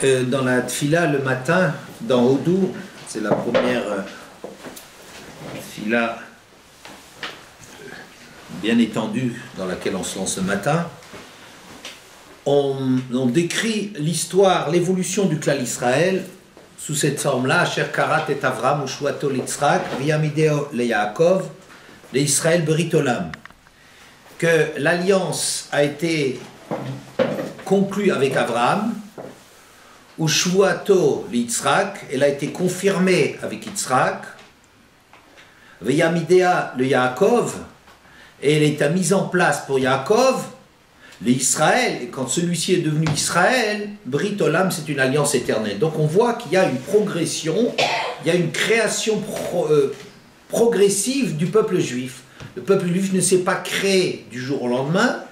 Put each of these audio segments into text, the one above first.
Dans la tfila le matin, dans Hodou, c'est la première tfila bien étendue dans laquelle on se lance ce matin, on décrit l'histoire, l'évolution du clan Israël sous cette forme-là, Asher Karat et Avram, Ushwato l'Yitzhak, Viyamideo le Yaakov, le Israël Berit Olam, que l'alliance a été conclue avec Abraham, Ushwato l'Yitzhak, elle a été confirmée avec Yitzhak, Viyamidea le Yaakov, et elle est mise en place pour Yaakov, l'Israël, et quand celui-ci est devenu Israël, Brit Olam, c'est une alliance éternelle. Donc on voit qu'il y a une progression, il y a une création progressive du peuple juif. Le peuple juif ne s'est pas créé du jour au lendemain,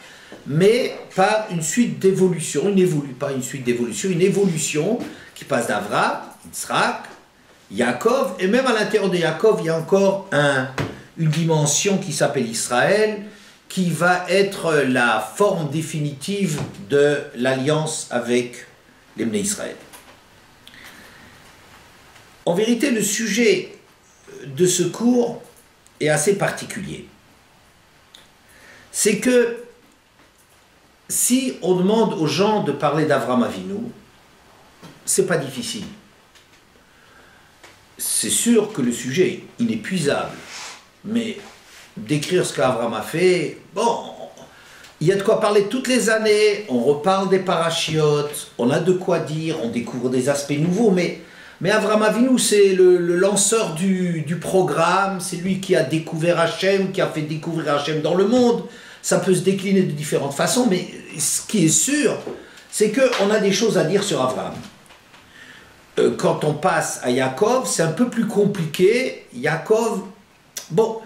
mais par une suite d'évolution, une évolution qui passe d'Avraham, Yitzhak, Yaakov, et même à l'intérieur de Yaakov, il y a encore une dimension qui s'appelle Israël, qui va être la forme définitive de l'alliance avec les Bnei Israël. En vérité, le sujet de ce cours est assez particulier. C'est que si on demande aux gens de parler d'Avraham Avinu, c'est pas difficile. C'est sûr que le sujet est inépuisable, mais décrire ce qu'Avraham a fait, bon, il y a de quoi parler toutes les années, on reparle des parachiotes, on a de quoi dire, on découvre des aspects nouveaux, mais Avraham Avinu, c'est le lanceur du programme, c'est lui qui a découvert Hachem, qui a fait découvrir Hachem dans le monde. Ça peut se décliner de différentes façons, mais ce qui est sûr, c'est qu'on a des choses à dire sur Avraham. Quand on passe à Yaakov, c'est un peu plus compliqué. Yaakov, bon,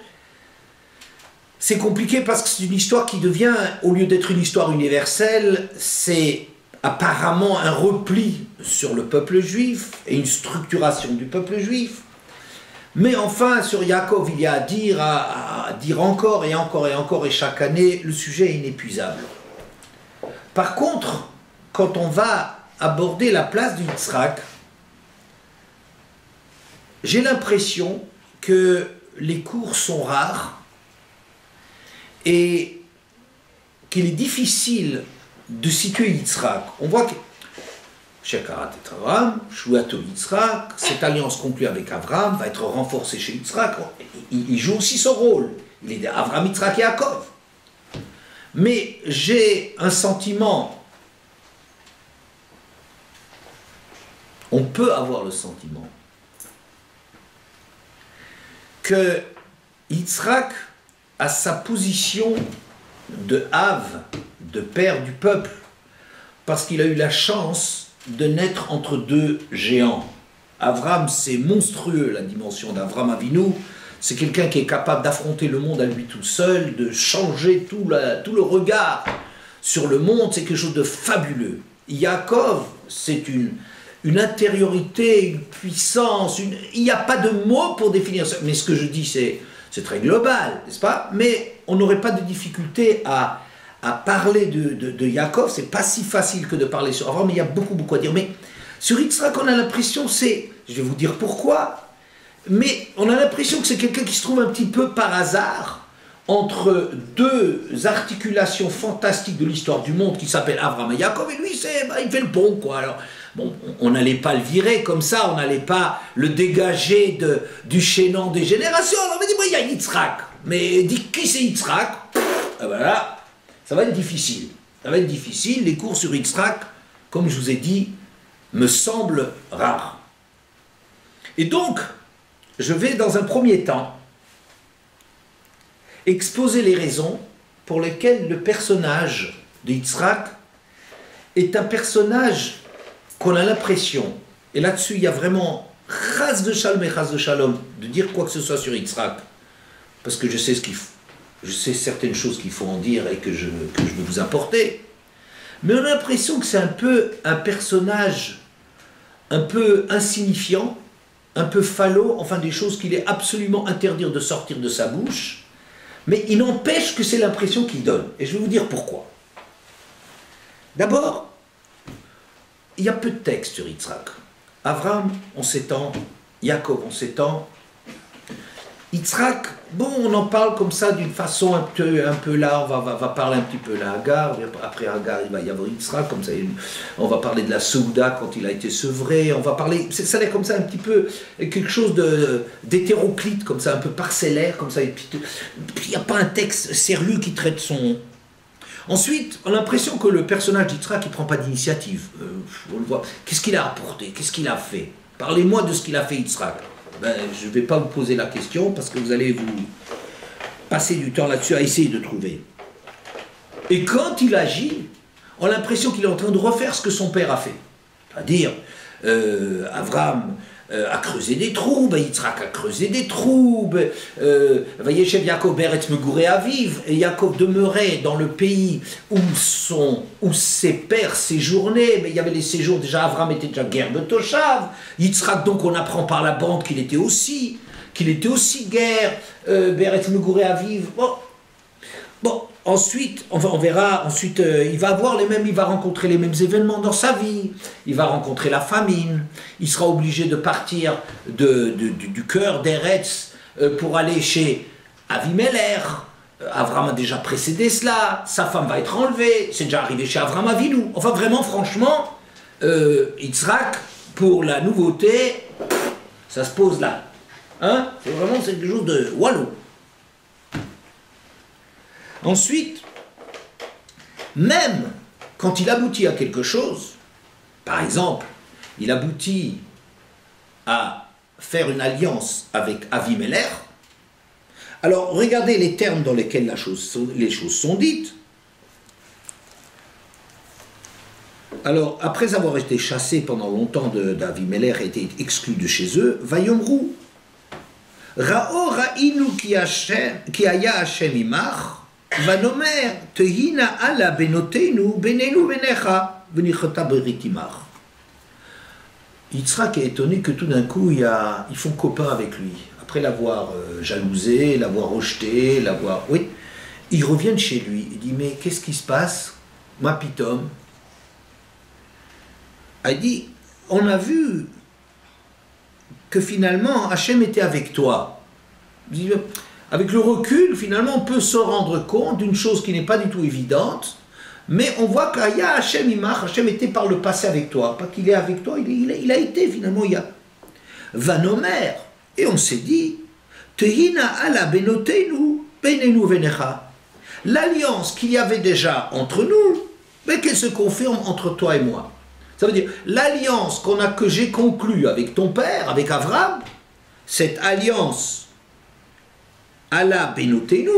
c'est compliqué parce que c'est une histoire qui devient, au lieu d'être une histoire universelle, c'est apparemment un repli sur le peuple juif et une structuration du peuple juif. Mais enfin, sur Yaakov, il y a à dire encore et encore et encore, et chaque année, le sujet est inépuisable. Par contre, quand on va aborder la place du Yitzhak, j'ai l'impression que les cours sont rares et qu'il est difficile de situer Yitzhak. On voit que Shekarat et Avraham, Shuato Yitzhak, cette alliance conclue avec Avraham va être renforcée chez Yitzhak. Il joue aussi son rôle. Il est d'Avraham, Yitzhak et Yaakov. Mais j'ai un sentiment, on peut avoir le sentiment, que Yitzhak a sa position de Av, de père du peuple, parce qu'il a eu la chance de naître entre deux géants. Avraham, c'est monstrueux, la dimension d'Avraham Avinu. C'est quelqu'un qui est capable d'affronter le monde à lui tout seul, de changer tout le regard sur le monde. C'est quelque chose de fabuleux. Yaakov, c'est une intériorité, une puissance. Il n'y a pas de mots pour définir ça. Mais ce que je dis, c'est très global, n'est-ce pas? Mais on n'aurait pas de difficulté à parler de Yaakov. C'est pas si facile que de parler sur Avraham, mais il y a beaucoup à dire. Mais sur Yitzhak, on a l'impression, je vais vous dire pourquoi, mais on a l'impression que c'est quelqu'un qui se trouve un petit peu par hasard entre deux articulations fantastiques de l'histoire du monde qui s'appellent Avraham et Yaakov, et lui, il fait le pont, quoi. Alors, bon, on n'allait pas le virer comme ça, on n'allait pas le dégager du chaînon des générations. On avait dit, il y a Yitzhak, mais dit qui c'est Yitzhak? Voilà. Ça va être difficile. Ça va être difficile. Les cours sur Yitzhak, comme je vous ai dit, me semblent rares. Et donc, je vais dans un premier temps exposer les raisons pour lesquelles le personnage de Yitzhak est un personnage qu'on a l'impression, et là-dessus il y a vraiment chas de shalom et chas de shalom, de dire quoi que ce soit sur Yitzhak, parce que je sais certaines choses qu'il faut en dire et que je veux vous apporter. Mais on a l'impression que c'est un peu un personnage un peu insignifiant, un peu falot, enfin des choses qu'il est absolument interdit de sortir de sa bouche, mais il n'empêche que c'est l'impression qu'il donne. Et je vais vous dire pourquoi. D'abord, il y a peu de textes sur Yitzhak. Abraham, on s'étend, Yaakov, on s'étend. Yitzhak, bon, on en parle comme ça d'une façon un peu là, on va parler un petit peu là, Hagar, après Hagar, il va y avoir Yitzhak, comme ça, on va parler de la Souda quand il a été sevré, on va parler, ça a l'air comme ça un petit peu, quelque chose d'hétéroclite, comme ça, un peu parcellaire, comme ça, et puis il n'y a pas un texte sérieux qui traite son... Ensuite, on a l'impression que le personnage d'Yitzhak, il ne prend pas d'initiative, on le voit, qu'est-ce qu'il a apporté, qu'est-ce qu'il a fait? Parlez-moi de ce qu'il a fait Yitzhak. Ben, je ne vais pas vous poser la question parce que vous allez vous passer du temps là-dessus à essayer de trouver. Et quand il agit, on a l'impression qu'il est en train de refaire ce que son père a fait. C'est-à-dire, Abraham a creusé des trous, Yitzhak a creusé des trous, Vayeshev Yaakov Beretz Megurei Aviv, et Yaakov demeurait dans le pays où ses pères séjournaient, mais il y avait les séjours, déjà Abraham était déjà guerre de Toshav, Yitzhak donc on apprend par la bande qu'il était aussi guerre, Beretz Megurei Aviv, bon, ensuite, on verra, ensuite, il va rencontrer les mêmes événements dans sa vie, il va rencontrer la famine, il sera obligé de partir du cœur d'Eretz pour aller chez Avimelech. Avram a déjà précédé cela, sa femme va être enlevée, c'est déjà arrivé chez Avram Avinu. Enfin, vraiment, franchement, Yitzhak, pour la nouveauté, ça se pose là. Hein? C'est quelque chose de wallo. Ensuite, même quand il aboutit à quelque chose, par exemple, il aboutit à faire une alliance avec Avimelech, alors regardez les termes dans lesquels les choses sont dites. Alors, après avoir été chassé pendant longtemps d'Avimelech et été exclu de chez eux, Vayomru, Ra'o ra'inu ki haya Hashem imach, Vanomer, tehina ala benotenu, benenu benecha, venichota beritimach. Yitzhak est étonné que tout d'un coup, ils font copain avec lui. Après l'avoir jalousé, l'avoir rejeté, oui, ils reviennent chez lui. Il dit, mais qu'est-ce qui se passe? Ma pitom. Il dit, on a vu que finalement, Hachem était avec toi. Il dit, avec le recul, finalement, on peut se rendre compte d'une chose qui n'est pas du tout évidente, mais on voit qu'Aya Hachem Imach, Hachem était par le passé avec toi. Pas qu'il est avec toi, il a été finalement, il y a Vanomer. Et on s'est dit, Tehina ala benotenu, benenu venecha. L'alliance qu'il y avait déjà entre nous, mais qu'elle se confirme entre toi et moi. Ça veut dire, l'alliance que j'ai conclue avec ton père, avec Avram, cette alliance ala benotenu,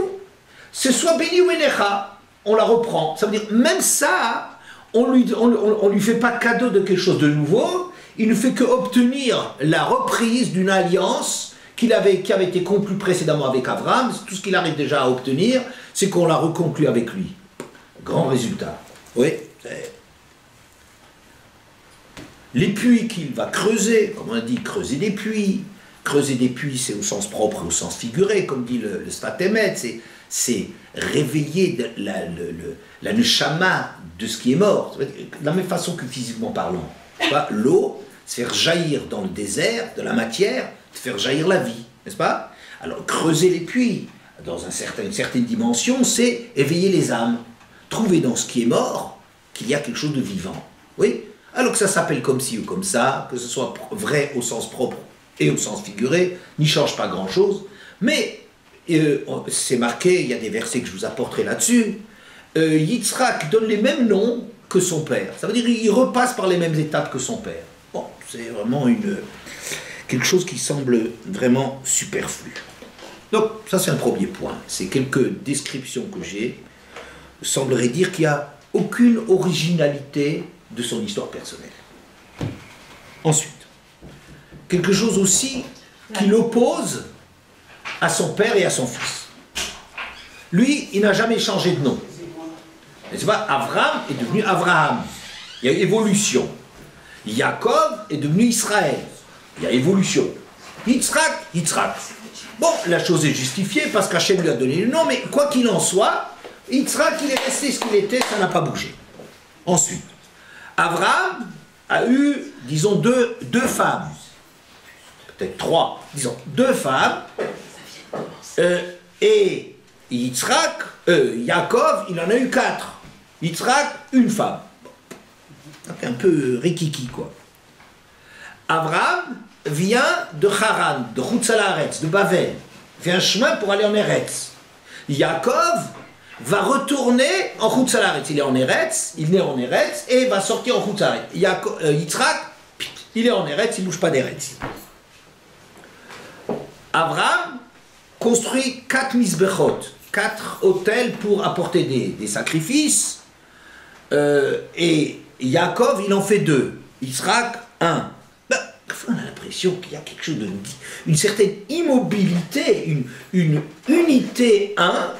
ce soit beni venecha, on la reprend. Ça veut dire, même ça, on lui fait pas cadeau de quelque chose de nouveau, il ne fait que obtenir la reprise d'une alliance qui avait été conclue précédemment avec Avram. Tout ce qu'il arrive déjà à obtenir, c'est qu'on l'a reconclu avec lui. Grand résultat. Oui. Les puits qu'il va creuser, comme on a dit, creuser des puits. Creuser des puits, c'est au sens propre et au sens figuré, comme dit le Sfat Emet, c'est réveiller la neshama de ce qui est mort, de la même façon que physiquement parlant. L'eau, c'est faire jaillir dans le désert de la matière, de faire jaillir la vie, n'est-ce pas? Alors creuser les puits, dans une certaine dimension, c'est éveiller les âmes, trouver dans ce qui est mort qu'il y a quelque chose de vivant. Oui? Alors que ça s'appelle comme ci ou comme ça, que ce soit vrai au sens propre et au sens figuré, n'y change pas grand-chose, mais c'est marqué, il y a des versets que je vous apporterai là-dessus, Yitzhak donne les mêmes noms que son père. Ça veut dire qu'il repasse par les mêmes étapes que son père. Bon, c'est vraiment quelque chose qui semble vraiment superflu. Donc, ça c'est un premier point. C'est quelques descriptions que j'ai. Semblerait dire qu'il n'y a aucune originalité de son histoire personnelle. Ensuite, quelque chose aussi qui l'oppose à son père et à son fils. Lui, il n'a jamais changé de nom. C'est pas Avram est devenu Avraham. Il y a évolution. Yaakov est devenu Israël. Il y a évolution. Yitzhak, Yitzhak. Bon, la chose est justifiée parce qu'Hachem lui a donné le nom, mais quoi qu'il en soit, Yitzhak, il est resté ce qu'il était, ça n'a pas bougé. Ensuite, Avraham, a eu, disons, deux femmes, peut-être trois, disons, deux femmes, et Yitzhak, Yaakov, il en a eu quatre. Yitzhak, une femme. Donc un peu rikiki, quoi. Abraham vient de Haran, de Chutz La'aretz, de Bavel, fait un chemin pour aller en Eretz. Yaakov va retourner en Chutz La'aretz. Il est en Eretz, il naît en Eretz et va sortir en Chutz La'aretz. Yitzhak, il est en Eretz, il ne bouge pas d'Eretz. Abraham construit 4 misbechot, 4 autels pour apporter des sacrifices, et Yaakov, il en fait 2, Yitzhak, 1. Ben, on a l'impression qu'il y a quelque chose une certaine immobilité, une unité 1.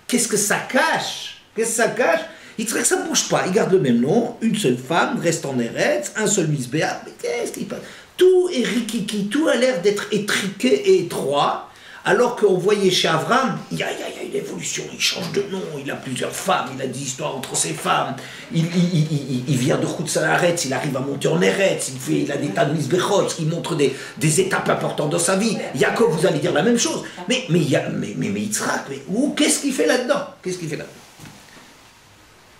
Qu'est-ce que ça cache? Qu'est-ce que ça cache? Yitzhak, ça ne bouge pas, il garde le même nom, une seule femme, reste en Eretz, un seul misbéach, mais qu'est-ce qui passe? Tout est rikiki, tout a l'air d'être étriqué et étroit, alors qu'on voyait chez Avram, il y a une évolution, il change de nom, il a plusieurs femmes, il a des histoires entre ses femmes, il vient de Chutz La'aretz, il arrive à monter en Eretz, il a des tas de misbechot, il montre des étapes importantes dans sa vie. Yaakov, vous allez dire la même chose, mais Yitzhak, qu'est-ce qu'il fait là-dedans? Qu'est-ce qu'il fait là-dedans?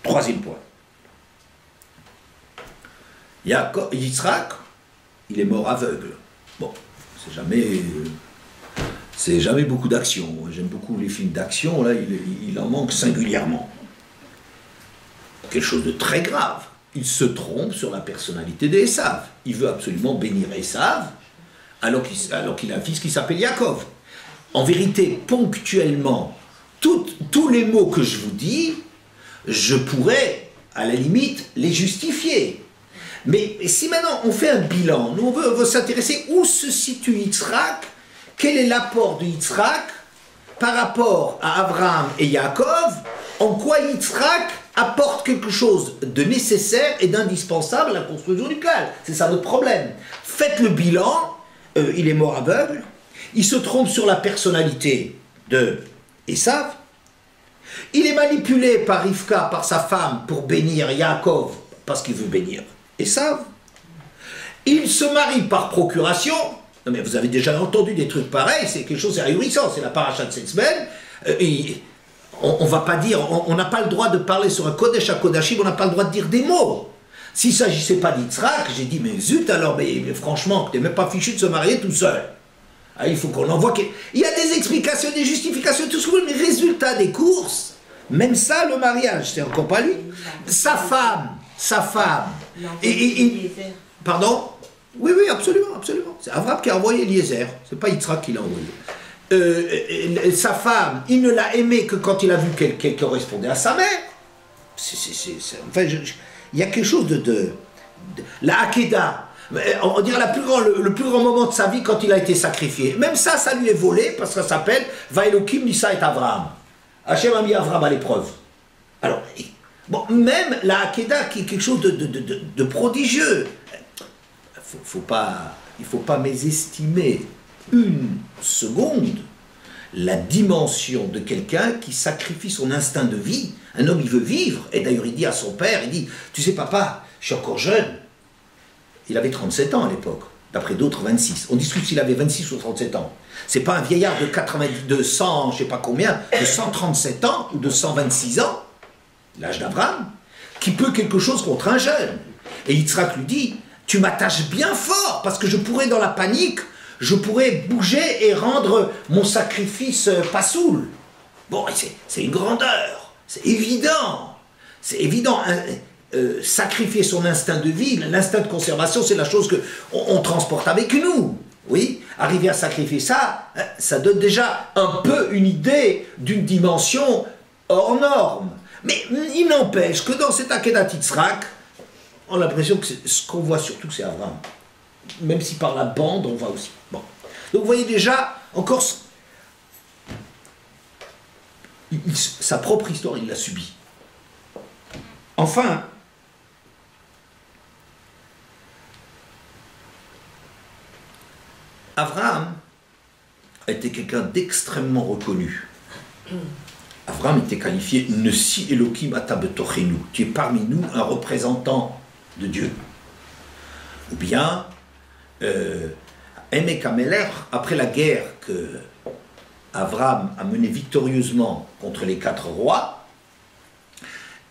Troisième point. Yitzhak, il est mort aveugle. Bon, c'est jamais beaucoup d'action. J'aime beaucoup les films d'action, là, il en manque singulièrement. Quelque chose de très grave. Il se trompe sur la personnalité d'Esav. Il veut absolument bénir Esav, alors qu'il a un fils qui s'appelle Yaakov. En vérité, ponctuellement, tous les mots que je vous dis, je pourrais, à la limite, les justifier. Mais si maintenant on fait un bilan, nous on veut s'intéresser où se situe Yitzhak, quel est l'apport de Yitzhak par rapport à Abraham et Yaakov, en quoi Yitzhak apporte quelque chose de nécessaire et d'indispensable à la construction du clan. C'est ça notre problème. Faites le bilan, il est mort aveugle, il se trompe sur la personnalité de Esav, il est manipulé par Rivka, par sa femme, pour bénir Yaakov, parce qu'il veut bénir Esav. Il se marie par procuration. Non mais vous avez déjà entendu des trucs pareils, c'est quelque chose d'ahurissant, c'est la paracha de cette semaine. On va pas dire, on n'a pas le droit de parler sur un Kodesh à Kodashim, on n'a pas le droit de dire des mots. S'il ne s'agissait pas d'Yitzhak, j'ai dit, mais zut alors, mais franchement, tu n'es même pas fichu de se marier tout seul. Ah, il faut qu'on envoie... Il y a des explications, des justifications, tout ce que vous voulez, mais résultat des courses, même ça, le mariage, c'est encore pas lui. Sa femme, pardon? Oui, absolument, absolument. C'est Abraham qui a envoyé Eliezer, c'est pas Yitzhak qui l'a envoyé. Sa femme, il ne l'a aimée que quand il a vu qu'elle correspondait à sa mère. Enfin, il y a quelque chose de la Hakeda. On dirait le plus grand moment de sa vie quand il a été sacrifié. Même ça lui est volé parce que ça s'appelle Vaïlokim Nissa et Abraham. Hachem a mis Abraham à l'épreuve. Alors, bon, même la Hakeda qui est quelque chose de prodigieux. Il ne faut pas mésestimer une seconde la dimension de quelqu'un qui sacrifie son instinct de vie. Un homme, il veut vivre, et d'ailleurs il dit à son père, il dit, tu sais papa, je suis encore jeune. Il avait 37 ans à l'époque, d'après d'autres 26. On discute s'il avait 26 ou 37 ans. C'est pas un vieillard de 100, je sais pas combien, de 137 ans ou de 126 ans, l'âge d'Abraham, qui peut quelque chose contre un jeune. Et Yitzhak lui dit, tu m'attaches bien fort, parce que je pourrais dans la panique, je pourrais bouger et rendre mon sacrifice pasoul. Bon, c'est une grandeur, c'est évident. C'est évident, sacrifier son instinct de vie, l'instinct de conservation, c'est la chose qu'on transporte avec nous. Oui, arriver à sacrifier ça, ça donne déjà un peu une idée d'une dimension hors norme. Mais il n'empêche que dans cet Akedat Yitzhak, on a l'impression que ce qu'on voit surtout, c'est Abraham. Même si par la bande, on voit aussi. Bon. Donc vous voyez déjà, encore, sa propre histoire, il l'a subie. Enfin, Abraham a été quelqu'un d'extrêmement reconnu. Abraham était qualifié « Nesi Elohim ata betochenu ». Tu es parmi nous un représentant de Dieu. Ou bien, Emek Ameler, après la guerre que Avram a menée victorieusement contre les 4 rois,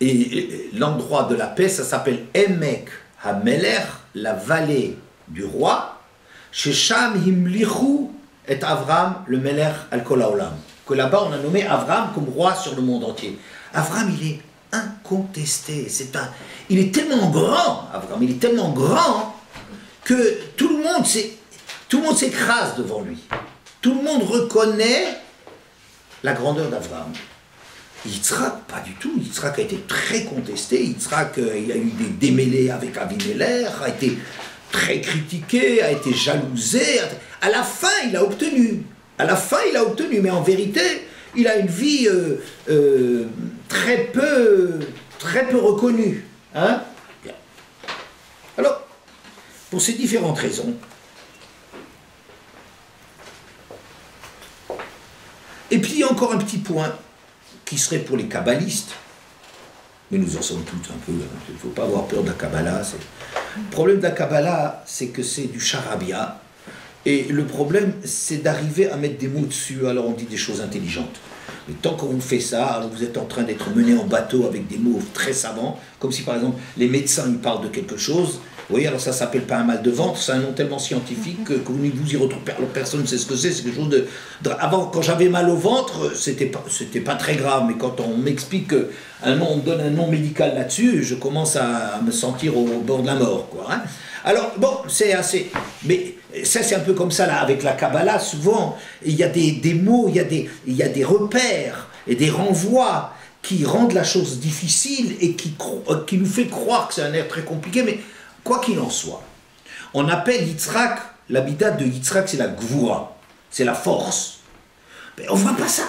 et l'endroit de la paix, ça s'appelle Emek Hameler, la vallée du roi, chez Sham Himlichu et Avram le Meler al Kol Haolam. Que là-bas on a nommé Avram comme roi sur le monde entier. Avram, il est incontesté. Il est tellement grand, Avram, il est tellement grand que tout le monde s'écrase devant lui. Tout le monde reconnaît la grandeur d'Avram. Yitzhak, pas du tout. Yitzhak a été très contesté. Yitzhak, il a eu des démêlés avec Avimelech, a été très critiqué, a été jalousé. À la fin, il a obtenu. Mais en vérité, il a une vie très peu reconnue. Hein? Bien. Alors, pour ces différentes raisons, et puis il y a encore un petit point qui serait pour les kabbalistes, mais nous en sommes tous un peu, il ne faut pas avoir peur de la Kabbalah. Le problème de la Kabbalah, c'est que c'est du charabia, et le problème, c'est d'arriver à mettre des mots dessus, alors on dit des choses intelligentes. Mais tant qu'on vous fait ça, alors vous êtes en train d'être mené en bateau avec des mots très savants, comme si par exemple les médecins ils parlent de quelque chose. Vous voyez, alors ça ne s'appelle pas un mal de ventre, c'est un nom tellement scientifique que vous y retrouvez, personne ne sait ce que c'est quelque chose de... Avant, quand j'avais mal au ventre, c'était pas très grave, mais quand on m'explique on me donne un nom médical là-dessus, je commence à me sentir au bord de la mort, quoi. Hein. Alors, bon, c'est assez... Mais ça, c'est un peu comme ça, là, avec la Kabbalah, souvent, il y a des mots, il y a des repères et des renvois qui rendent la chose difficile et qui nous fait croire que c'est un air très compliqué, mais quoi qu'il en soit, on appelle Yitzhak, l'habitat de Yitzhak, c'est la Gvura, c'est la force. Mais on ne voit pas ça.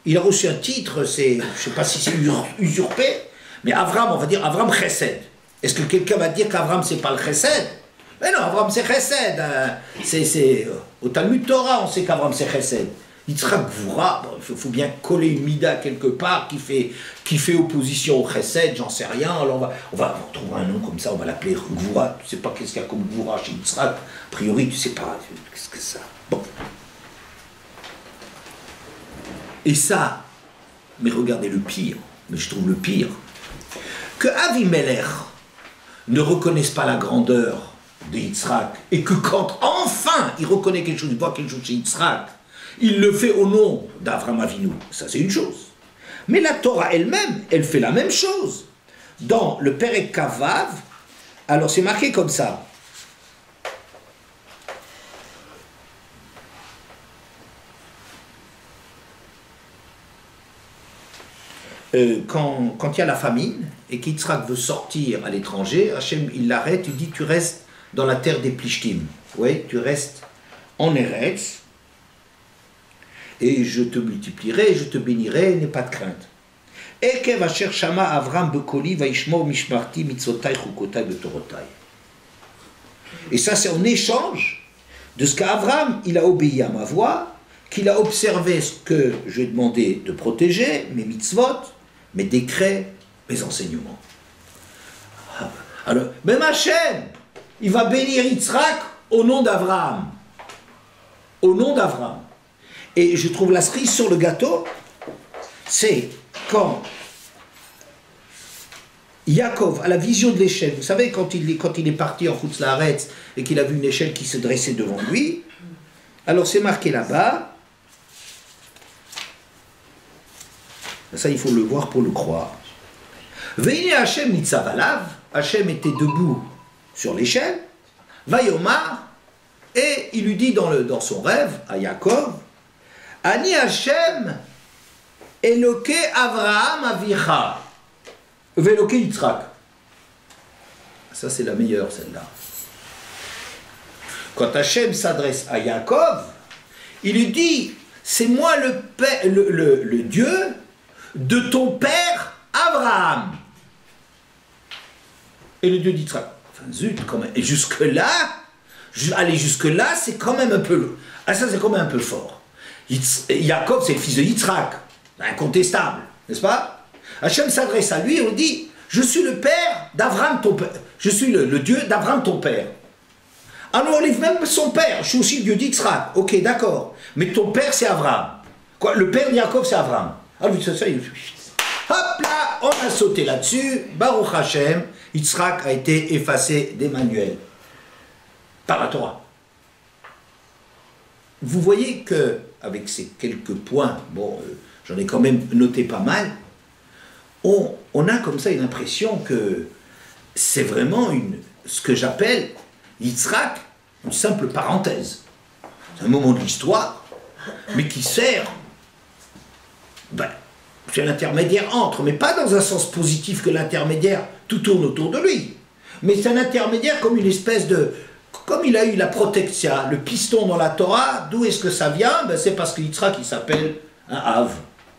Il a reçu un titre, je ne sais pas si c'est usurpé, mais Avram, on va dire Avram Chesed. Est-ce que quelqu'un va dire qu'Avram, c'est pas le Chesed? Mais non, Avram, c'est Chesed. Au Talmud Torah, on sait qu'Avram, c'est Chesed. Yitzhak Gvura, bon, il faut bien coller une mida quelque part qui fait opposition au Chesed, j'en sais rien. Alors on va trouver un nom comme ça, on va l'appeler Gvura. Tu sais pas qu'est-ce qu'il y a comme Gvura chez Yitzhak. A priori, tu sais pas qu'est-ce que c'est ça. Bon. Et ça, mais regardez le pire, mais je trouve le pire, que Avimelech ne reconnaisse pas la grandeur de Yitzhak, et que quand enfin il reconnaît quelque chose, il voit quelque chose chez Yitzhak, il le fait au nom d'Avram Avinu. Ça, c'est une chose. Mais la Torah elle-même, elle fait la même chose. Dans le Perek Kavav, alors c'est marqué comme ça. Quand il y a la famine et qu'Yitzhak veut sortir à l'étranger, Hachem, il l'arrête, il dit, tu restes dans la terre des Plishtim. Oui, tu restes en Eretz. Et je te multiplierai, et je te bénirai, n'aie pas de crainte. Ekev asher shama Avram bekoli vaishmor mishmarti mitzotai chukotai betorotai. Et ça, c'est en échange de ce qu'Avram, il a obéi à ma voix, qu'il a observé ce que je lui ai demandé de protéger, mes mitzvot, mes décrets, mes enseignements. Alors, même Hachem, il va bénir Yitzhak au nom d'Avram. Au nom d'Avram. Et je trouve la cerise sur le gâteau, c'est quand Yaakov a la vision de l'échelle. Vous savez, quand il est parti en Chutz Laaretz et qu'il a vu une échelle qui se dressait devant lui, alors c'est marqué là-bas, ça il faut le voir pour le croire. Veine Hachem nitzav alav, Hachem était debout sur l'échelle, Vayomar, et il lui dit dans son rêve à Yaakov, Ani Hachem Eloke Avraham Avicha Veloke Yitzhak. Ça c'est la meilleure celle-là. Quand Hachem s'adresse à Yaakov, il lui dit, c'est moi le Dieu de ton père Abraham. Et le Dieu d'Yitzhak. Enfin zut, quand même. Et jusque-là, aller jusque-là, c'est quand même un peu... Ah ça c'est quand même un peu fort. Yaakov, c'est le fils de Yitzhak, incontestable, n'est-ce pas? Hachem s'adresse à lui et on dit, je suis le père d'Avram ton père, je suis le Dieu d'Avram ton père. Ah non, on enlève même son père. Je suis aussi le Dieu d'Yitzhak. Ok, d'accord. Mais ton père, c'est Abraham. Quoi, le père de Yaakov, c'est Abraham. Ah oui, ça, hop là, on a sauté là-dessus. Baruch Hashem, Yitzhak a été effacé d'Emmanuel par la Torah. Vous voyez que, avec ces quelques points, bon, j'en ai quand même noté pas mal, on a comme ça une impression que c'est vraiment ce que j'appelle Yitzhak, une simple parenthèse. C'est un moment de l'histoire, mais qui sert, c'est l'intermédiaire entre, mais pas dans un sens positif que l'intermédiaire, tout tourne autour de lui. Mais c'est un intermédiaire comme une espèce de... Comme il a eu la protection, le piston dans la Torah, d'où est-ce que ça vient? C'est parce que Yitzhak, il s'appelle un Av,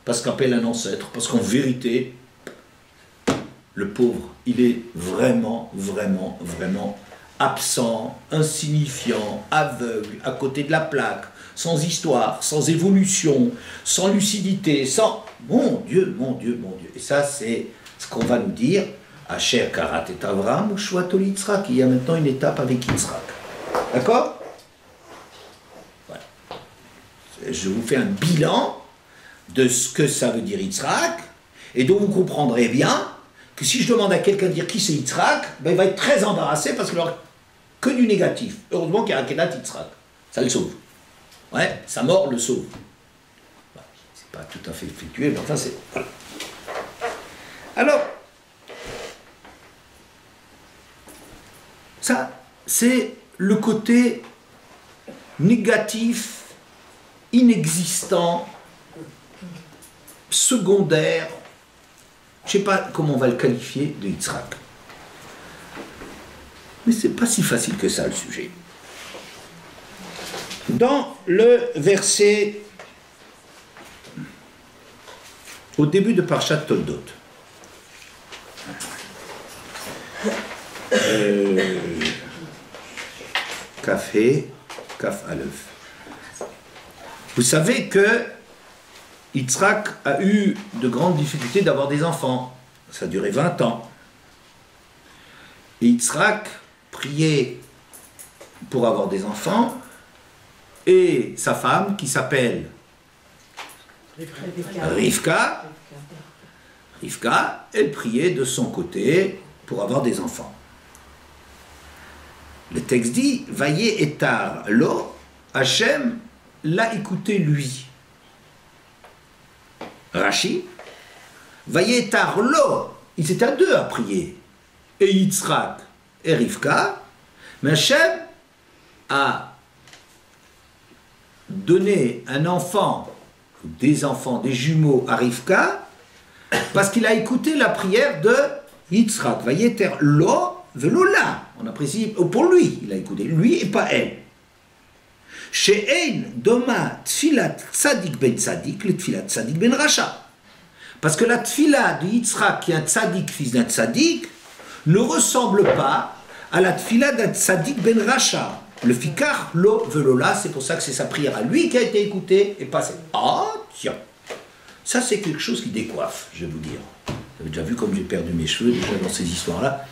parce qu'il appelle un ancêtre, parce qu'en vérité, le pauvre, il est vraiment, vraiment, vraiment absent, insignifiant, aveugle, à côté de la plaque, sans histoire, sans évolution, sans lucidité, sans... Mon Dieu, mon Dieu, mon Dieu. Et ça, c'est ce qu'on va nous dire, Asher Karat et Avram ou Shvatol Yitzhak. Il y a maintenant une étape avec Yitzhak. D'accord? Voilà. Je vous fais un bilan de ce que ça veut dire Yitzhak, et donc vous comprendrez bien que si je demande à quelqu'un de dire qui c'est Yitzhak, il va être très embarrassé parce qu'il n'aura que du négatif. Heureusement qu'il y a Akedat Yitzhak. Ça le sauve. Ouais, sa mort le sauve. C'est pas tout à fait effectué, mais enfin c'est... Voilà. Alors, ça, c'est le côté négatif, inexistant, secondaire, je ne sais pas comment on va le qualifier, de Yitzhak. Mais c'est pas si facile que ça, le sujet. Dans le verset, au début de Parshat Toldot, Kafé, Kaf Aleph. Vous savez que Yitzhak a eu de grandes difficultés d'avoir des enfants. Ça a duré 20 ans. Et Yitzhak priait pour avoir des enfants, et sa femme, qui s'appelle Rivka, elle priait de son côté pour avoir des enfants. Le texte dit, Vaillé etar lo, Hachem l'a écouté lui. Rashi, Vaillé etar lo, ils étaient à deux à prier, et Yitzhak et Rivka, mais Hachem a donné un enfant, des enfants, des jumeaux à Rivka, parce qu'il a écouté la prière de Yitzhak. Vaillé etar lo, Velola, on apprécie, pour lui, il a écouté, lui et pas elle. Chez Ein, Doma, Tfilat Tzadik ben Tzadik, le Tfilat Tzadik ben Racha. Parce que la Tfila de Yitzhak, qui est un Tzadik, fils d'un Tzadik, ne ressemble pas à la Tfila d'un Tzadik ben Racha. Le Fikar, lo, Velola, c'est pour ça que c'est sa prière à lui qui a été écoutée et pas celle. Ah, tiens, ça c'est quelque chose qui décoiffe, je vais vous dire. Vous avez déjà vu comme j'ai perdu mes cheveux déjà dans ces histoires-là.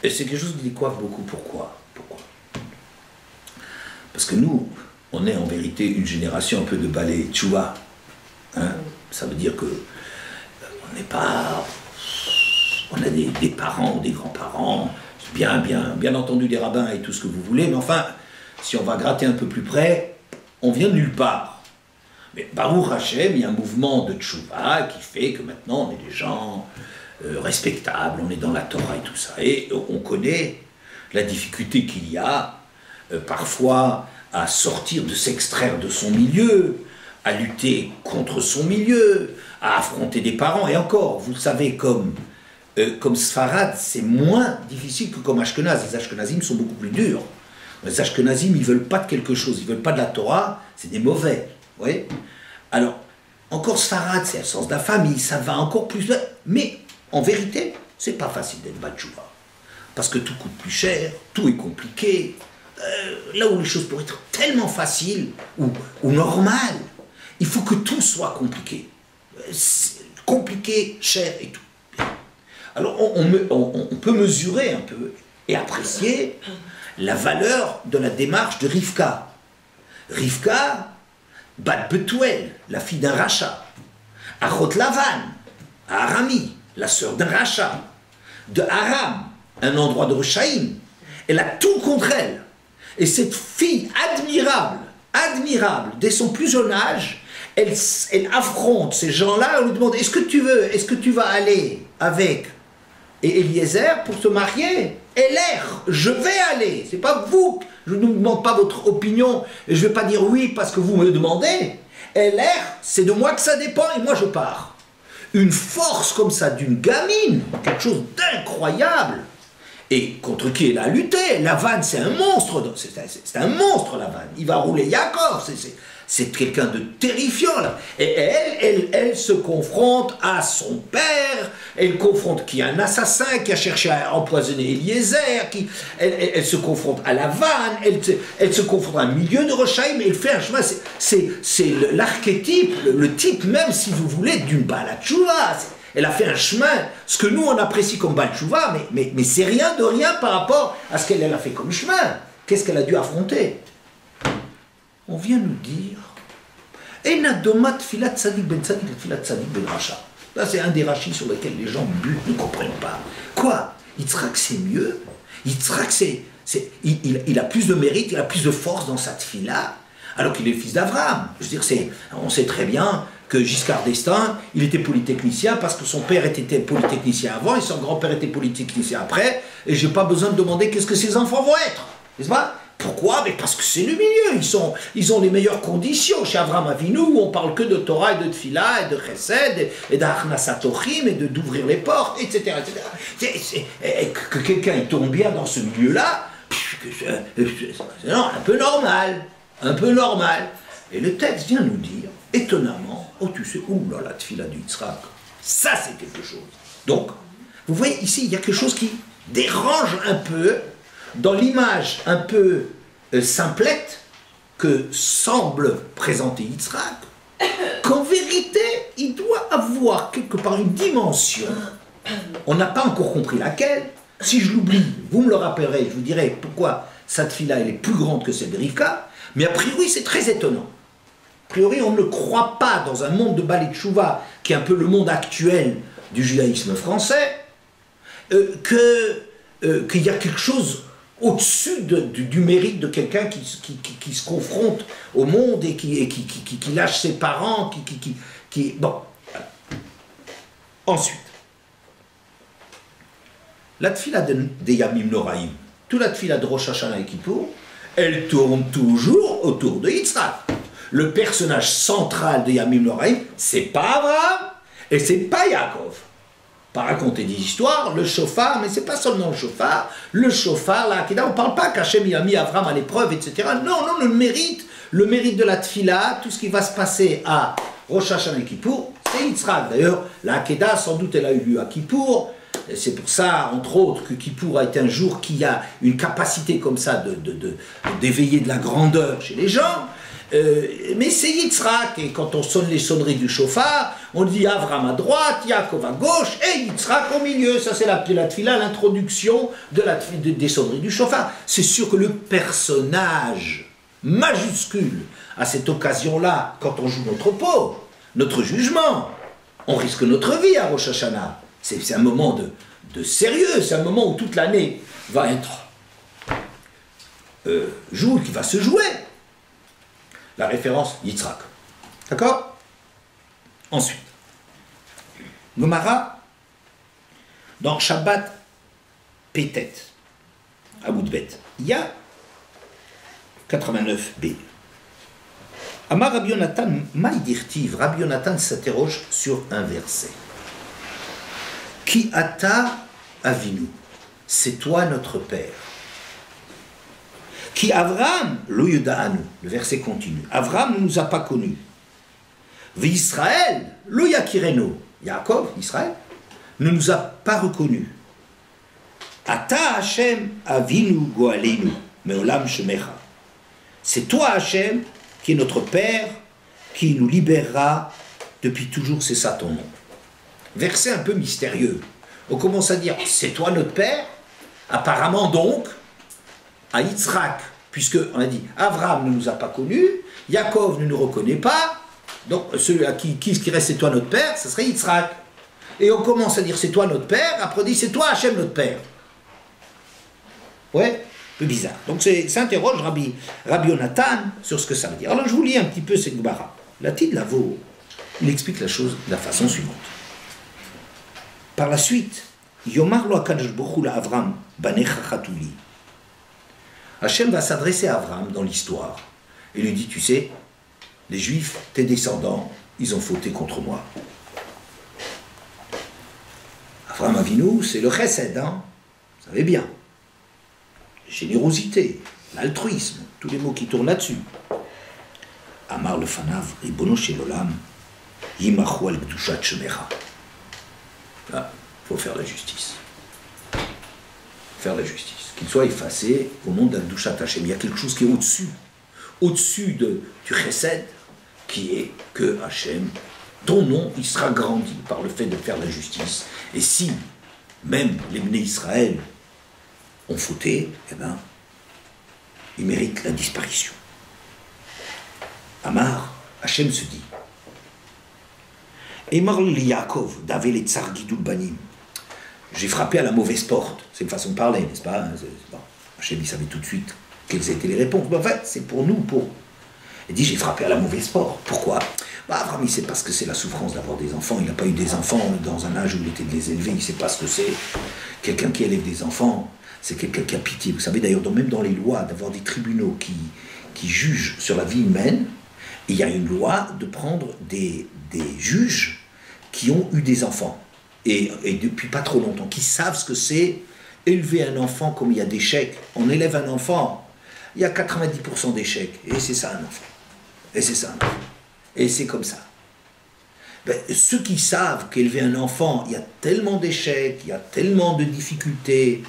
Et c'est quelque chose qui décoiffe beaucoup. Pourquoi? Parce que nous, on est en vérité une génération un peu de balai tchouva. Hein? Ça veut dire que on n'est pas... On a des parents ou des grands-parents, bien entendu des rabbins et tout ce que vous voulez, mais enfin, si on va gratter un peu plus près, on vient de nulle part. Mais Baruch Hashem, il y a un mouvement de tchouva qui fait que maintenant on est des gens... respectable, on est dans la Torah et tout ça. Et on connaît la difficulté qu'il y a parfois à sortir, de s'extraire de son milieu, à lutter contre son milieu, à affronter des parents. Et encore, vous le savez, comme Sfarad, c'est moins difficile que comme Ashkenaz. Les Ashkenazim sont beaucoup plus durs. Les Ashkenazim, ils ne veulent pas de quelque chose, ils ne veulent pas de la Torah, c'est des mauvais. Vous voyez? Alors, encore Sfarad, c'est le sens de la famille, ça va encore plus... Mais en vérité, c'est pas facile d'être Batchouva. Parce que tout coûte plus cher, tout est compliqué. Là où les choses pourraient être tellement faciles ou normales, il faut que tout soit compliqué. Compliqué, cher et tout. Alors on peut mesurer un peu et apprécier la valeur de la démarche de Rivka. Rivka, Bat Betuel, la fille d'un rachat. Achot Lavan, à Arami, la sœur d'un rachat. De Aram, un endroit de Rechaïm. Elle a tout contre elle. Et cette fille admirable, dès son plus jeune âge, elle affronte ces gens-là, on lui demande, est-ce que tu vas aller avec Eliezer pour te marier? Je vais aller, c'est pas vous, je ne vous demande pas votre opinion, et je ne vais pas dire oui parce que vous me le demandez. C'est de moi que ça dépend et moi je pars. Une force comme ça d'une gamine, quelque chose d'incroyable. Et contre qui elle a lutté? Lavan, c'est un monstre, c'est un monstre Lavan, il va rouler Yaakov, c'est quelqu'un de terrifiant là. Et elle se confronte à son père, elle confronte qui est un assassin qui a cherché à empoisonner Eliezer, elle se confronte à Lavan, elle se confronte à un milieu de Rechaïm, elle fait un chemin, c'est l'archétype, le type même si vous voulez d'une Baal Teshuvah. Elle a fait un chemin, ce que nous on apprécie comme Baal Teshuvah, mais c'est rien de rien par rapport à ce qu'elle a fait comme chemin. Qu'est-ce qu'elle a dû affronter? On vient nous dire, Enadomat filat tzadik ben tzadik et filat tzadik ben racha. Là c'est un des rachis sur lesquels les gens butent, ne comprennent pas. Quoi? Yitzhak c'est mieux? Yitzhak il a plus de mérite, il a plus de force dans sa tfila, alors qu'il est le fils d'Abraham. Je veux dire, on sait très bien que Giscard d'Estaing, il était polytechnicien parce que son père était polytechnicien avant et son grand-père était polytechnicien après, et je n'ai pas besoin de demander qu'est-ce que ses enfants vont être, n'est-ce pas? Pourquoi? Mais parce que c'est le milieu, ils ont les meilleures conditions. Chez Avraham Avinu, on parle que de Torah et de Tfila et de Chesed et d'Achnasatochim et d'ouvrir les portes, etc. Et que quelqu'un tombe bien dans ce milieu-là, c'est un peu normal, Et le texte vient nous dire, étonnamment, oh tu sais, oula, la Tfila du Yitzhak, ça c'est quelque chose. Donc, vous voyez ici, il y a quelque chose qui dérange un peu dans l'image un peu simplette que semble présenter Yitzhak, qu'en vérité, il doit avoir quelque part une dimension. On n'a pas encore compris laquelle. Si je l'oublie, vous me le rappellerez, je vous dirai pourquoi cette fille-là, elle est plus grande que celle de Rivka, mais a priori, c'est très étonnant. A priori, on ne croit pas dans un monde de Baal Teshuvah, qui est un peu le monde actuel du judaïsme français, qu'il y a quelque chose au-dessus du mérite de quelqu'un qui se confronte au monde et qui lâche ses parents, Bon. Ensuite, la tfila des Yamim Noraïm, toute la tfila de Rosh Hashanah et Kippour, elle tourne toujours autour de Yitzhak. Le personnage central de Yamim Noraïm, c'est pas Abraham et c'est pas Yaakov. Pas raconter des histoires, le chauffard, mais c'est pas seulement le chauffard, la Hakeda, on ne parle pas qu'Hachem a mis Abraham à l'épreuve, etc. Non, le mérite de la tfila, tout ce qui va se passer à Rosh Hashanah et Kippour, c'est Yitzhak. D'ailleurs, la Hakeda, sans doute, elle a eu lieu à Kippour. C'est pour ça, entre autres, que Kippour a été un jour qui a une capacité comme ça d'éveiller de la grandeur chez les gens. Mais c'est Yitzhak, et quand on sonne les sonneries du chauffard, on dit Avraham à droite, Yaakov à gauche, et Yitzhak au milieu. Ça c'est la tfila, l'introduction des sonneries du chauffard. C'est sûr que le personnage majuscule, à cette occasion-là, quand on joue notre peau, notre jugement, on risque notre vie à Rosh Hashanah. C'est un moment de sérieux, c'est un moment où toute l'année va être qui va se jouer. La référence Yitzhak. D'accord? Ensuite, Gomara, dans Shabbat Pétet, à Boudbet, il y a 89b. Amar Rabbi Yonatan, Maïdirtiv, Rabbi Yonatan s'interroge sur un verset. Ki ata avinu, c'est toi notre Père. Qui Avraham, lo yuda'anu, le verset continue. Avraham ne nous a pas connus. V'Israël, lo yakirenu, Yaakov, Israël, ne nous a pas reconnus. Ata Hashem avinu goalenu, meolam shemecha. C'est toi Hashem qui est notre Père, qui nous libérera depuis toujours, c'est ça ton nom. Verset un peu mystérieux. On commence à dire, c'est toi notre Père. Apparemment donc, à Yitzhak, puisque on a dit Abraham ne nous a pas connus, Yaakov ne nous reconnaît pas, donc celui à qui reste c'est toi notre père, ce serait Yitzhak. Et on commence à dire c'est toi notre père, après on dit c'est toi Hachem notre père. Ouais, un peu bizarre. Donc s'interroge Rabbi Yonatan sur ce que ça veut dire. Alors je vous lis un petit peu cette Gemara. La Tid Lavo, il explique la chose de la façon suivante. Par la suite, Yomar lo HaKadosh Baruch Hu la Avram banecha chatuli. Hachem va s'adresser à Avram dans l'histoire et lui dit, tu sais, les Juifs, tes descendants, ils ont fauté contre moi. Avram Avinu, c'est le chesed, hein, vous savez bien. Générosité, l'altruisme, tous les mots qui tournent là-dessus. Amar le fanav, ribono shel olam, yimachu al kedushat shemecha. Là, il faut faire la justice. Faire la justice. Qu'il soit effacé au nom de la kedushat Hashem. Il y a quelque chose qui est au-dessus du chesed, qui est que Hashem, ton nom, il sera grandi par le fait de faire la justice. Et si, même les Bnei Israël ont fauté, eh bien, ils méritent la disparition. Amar, Hachem se dit, Emar li Yaakov, d'avel et tsar gidul banim. J'ai frappé à la mauvaise porte. C'est une façon de parler, n'est-ce pas? Bon. Hachem, il savait tout de suite quelles étaient les réponses. Mais en fait, c'est pour nous, Il dit, j'ai frappé à la mauvaise porte. Pourquoi? Abraham, il sait pas ce que c'est la souffrance d'avoir des enfants. Il n'a pas eu des enfants dans un âge où il était de les élever. Il ne sait pas ce que c'est. Quelqu'un qui élève des enfants, c'est quelqu'un qui a pitié. Vous savez d'ailleurs, même dans les lois, d'avoir des tribunaux qui jugent sur la vie humaine, il y a une loi de prendre des juges qui ont eu des enfants. Et depuis pas trop longtemps, qui savent ce que c'est élever un enfant comme il y a d'échecs. On élève un enfant, il y a 90% d'échecs. Et c'est ça un enfant. Et c'est ça un enfant. Et c'est comme ça. Ben, ceux qui savent qu'élever un enfant, il y a tellement d'échecs, il y a tellement de difficultés,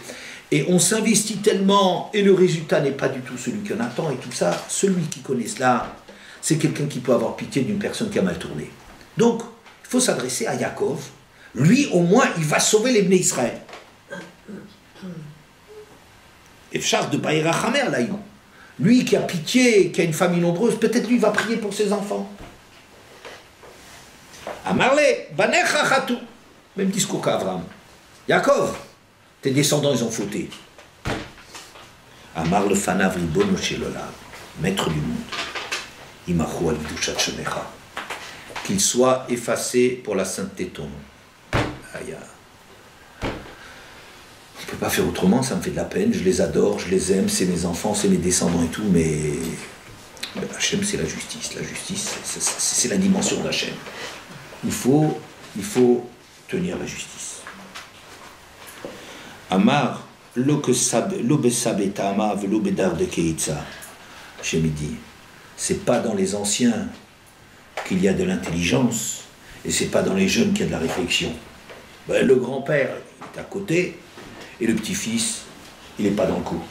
et on s'investit tellement, et le résultat n'est pas du tout celui qu'on attend, et tout ça, celui qui connaît cela, c'est quelqu'un qui peut avoir pitié d'une personne qui a mal tourné. Donc, il faut s'adresser à Yaakov. Lui, au moins, il va sauver les Bnei Israël. Et Charles de Baïra Hamer, là, lui qui a pitié, qui a une famille nombreuse, peut-être lui va prier pour ses enfants. Amarle, banecha chatou. Même discours qu'Avram. Yaakov, tes descendants, ils ont fauté. Amar le fanav ribono shel olam, maître du monde. Imachu al kedushat shemecha. Qu'il soit effacé pour la sainteté de ton nom. Aïe. On ne peut pas faire autrement, ça me fait de la peine, je les adore, je les aime, c'est mes enfants, c'est mes descendants et tout, mais Hachem, c'est la justice. La justice, c'est la dimension d'Hachem. Il faut tenir la justice. Amar, l'obesabeta amar velobedar de keitza. Hachem dit, c'est pas dans les anciens qu'il y a de l'intelligence, et c'est pas dans les jeunes qu'il y a de la réflexion. Ben, le grand-père est à côté, et le petit-fils, il n'est pas dans le coup.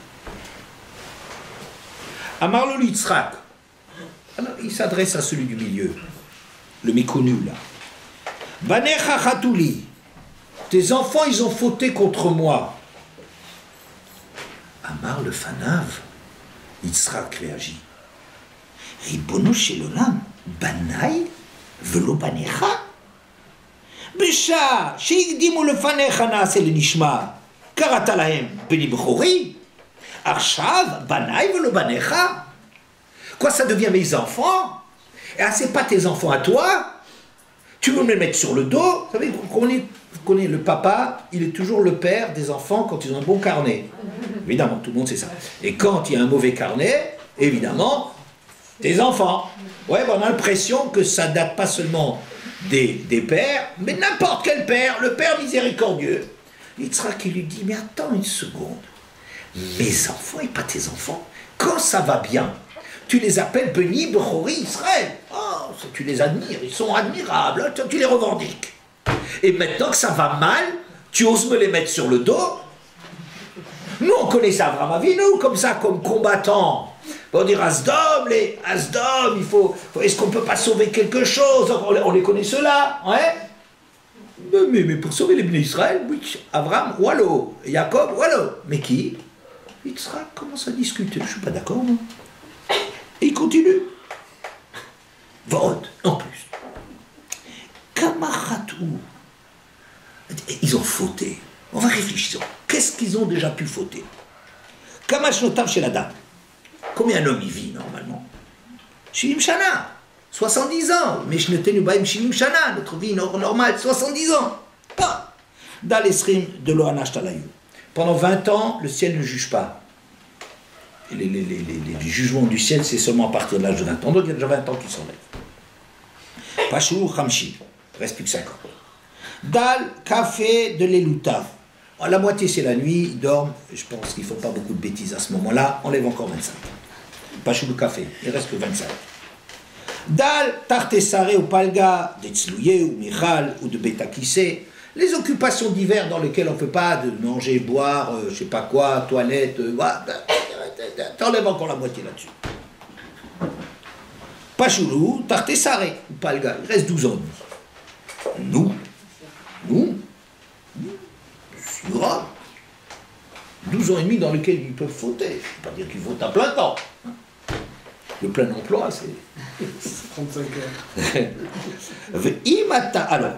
Amar le Yitzhak. Alors, il s'adresse à celui du milieu, le méconnu là. Banecha chatuli, tes enfants, ils ont fauté contre moi. Amar le fanav, Yitzhak réagit. Ribono shel olam, banai velo banecha. Besha, sheikdimu le fanecha naase le nishma. Karata lahem beni bechori. Arshav banai velo banecha. Quoi, ça devient mes enfants? Ah, c'est pas tes enfants à toi? Tu veux me les mettre sur le dos? Vous savez, vous connaissez le papa, il est toujours le père des enfants quand ils ont un bon carnet. Évidemment, tout le monde sait ça. Et quand il y a un mauvais carnet, évidemment, tes enfants. Ouais, on a l'impression que ça date pas seulement des pères, mais n'importe quel père, le père miséricordieux. Yitzhak qui lui dit, mais attends une seconde, mes enfants et pas tes enfants, quand ça va bien, tu les appelles Beni Bechori Israël. Oh, tu les admires, ils sont admirables, tu les revendiques. Et maintenant que ça va mal, tu oses me les mettre sur le dos? Nous, on connaît ça, Abraham Avinu, comme ça, comme combattant. On dit Asdom, il faut est-ce qu'on ne peut pas sauver quelque chose? On les connaît ceux-là, ouais? Mais pour sauver les Bnei Israël, oui, Abraham, wallo, Jacob, wallo. Mais qui? Yitzhak commence à discuter. Je ne suis pas d'accord, moi. Et il continue. Vote, en plus. Kamaratou. Ils ont fauté. On va réfléchir. Qu'est-ce qu'ils ont déjà pu fauter? Kamashnotav chez la dame. Combien un homme y vit normalement? Shivim Shana. 70 ans. Mais je ne t'ai pas Shivim Shana. Notre vie normale, 70 ans. Pas. Dans l'Esrim de l'Ohanash Talayou. Pendant 20 ans, le ciel ne juge pas. Les jugements du ciel, c'est seulement à partir de l'âge de 20 ans. Donc il y a déjà 20 ans qui s'enlèvent. Pachou Khamshi. Reste plus que 50. Dal, café de l'Elouta. La moitié c'est la nuit, ils dorment. Je pense qu'il ne faut pas beaucoup de bêtises à ce moment-là. On lève encore 25. Pachou le café. Il reste que 25. Dal, Tartessare ou Palga, d'Etzlouye ou Michal ou de Betakissé. Les occupations d'hiver dans lesquelles on ne peut pas de manger, boire, je ne sais pas quoi, toilette, t'enlèves encore la moitié là-dessus. Pachoulou, Tartessare, ou Palga, il reste 12 ans et demi. Nous, c'est grave. 12 ans et demi dans lesquels ils peuvent fauter. Je ne veux pas dire qu'ils votent à plein temps. Le plein emploi, c'est... 35 heures. Imata, alors...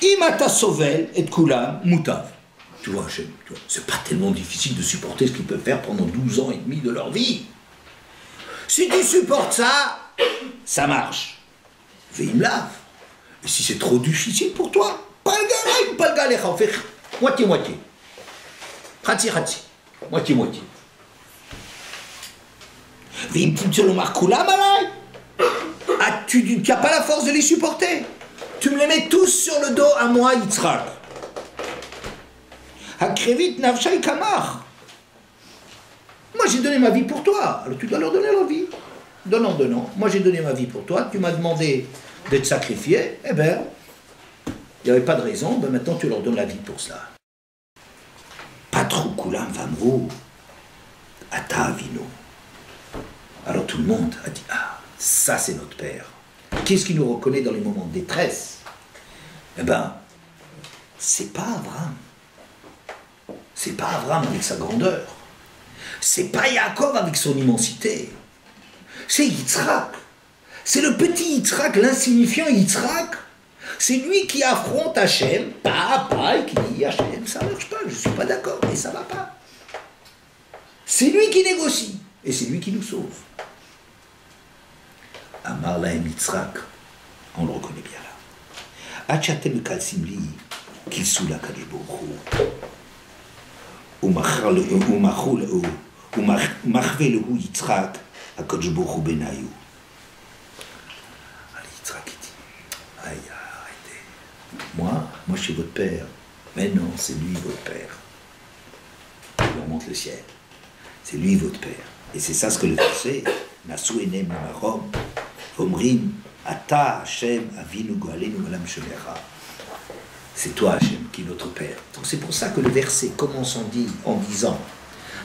Imata Sovel et Koulam Moutav. Tu vois, c'est pas tellement difficile de supporter ce qu'ils peuvent faire pendant 12 ans et demi de leur vie. Si tu supportes ça, ça marche. Veimlav. Et si c'est trop difficile pour toi, pas le galère, on fait moitié-moitié. Khatsi. Moitié-moitié. Veim Timtsolomar Koulam alay. Ah, tu n'as pas la force de les supporter. Tu me les mets tous sur le dos à moi, Yitzhak. Hakrevit nafshay kamar. Moi, j'ai donné ma vie pour toi. Alors tu dois leur donner leur vie. Donnant. Moi, j'ai donné ma vie pour toi. Tu m'as demandé d'être sacrifié. Eh bien, il n'y avait pas de raison. Ben maintenant, tu leur donnes la vie pour cela. Patru kulam vamru. Ata avinu. Alors tout le monde a dit, ah, ça c'est notre père. Qu'est-ce qui nous reconnaît dans les moments de détresse? Eh bien, c'est pas Abraham. C'est pas Abraham avec sa grandeur. C'est pas Yaakov avec son immensité. C'est Yitzhak. C'est le petit Yitzhak, l'insignifiant Yitzhak. C'est lui qui affronte Hachem, et qui dit Hachem, ça ne marche pas, je ne suis pas d'accord, mais ça ne va pas. C'est lui qui négocie, et c'est lui qui nous sauve. Amar lahem Yitzhak, on le reconnaît bien là. Achatem kalsimli, kilsou la kadeboru, umachve lehu Yitzhak, akodj boru benayou. Allez, Yitzhak il dit, aïe, arrêtez. Moi je suis votre père. Mais non, c'est lui votre père. Il remonte le ciel. C'est lui votre père. Et c'est ça ce que le verset, Nasu enem marom, Omrim, Ata Hashem, Avinu Goalenu Olam Shemera. C'est toi Hashem qui est notre père. Donc c'est pour ça que le verset commence en disant,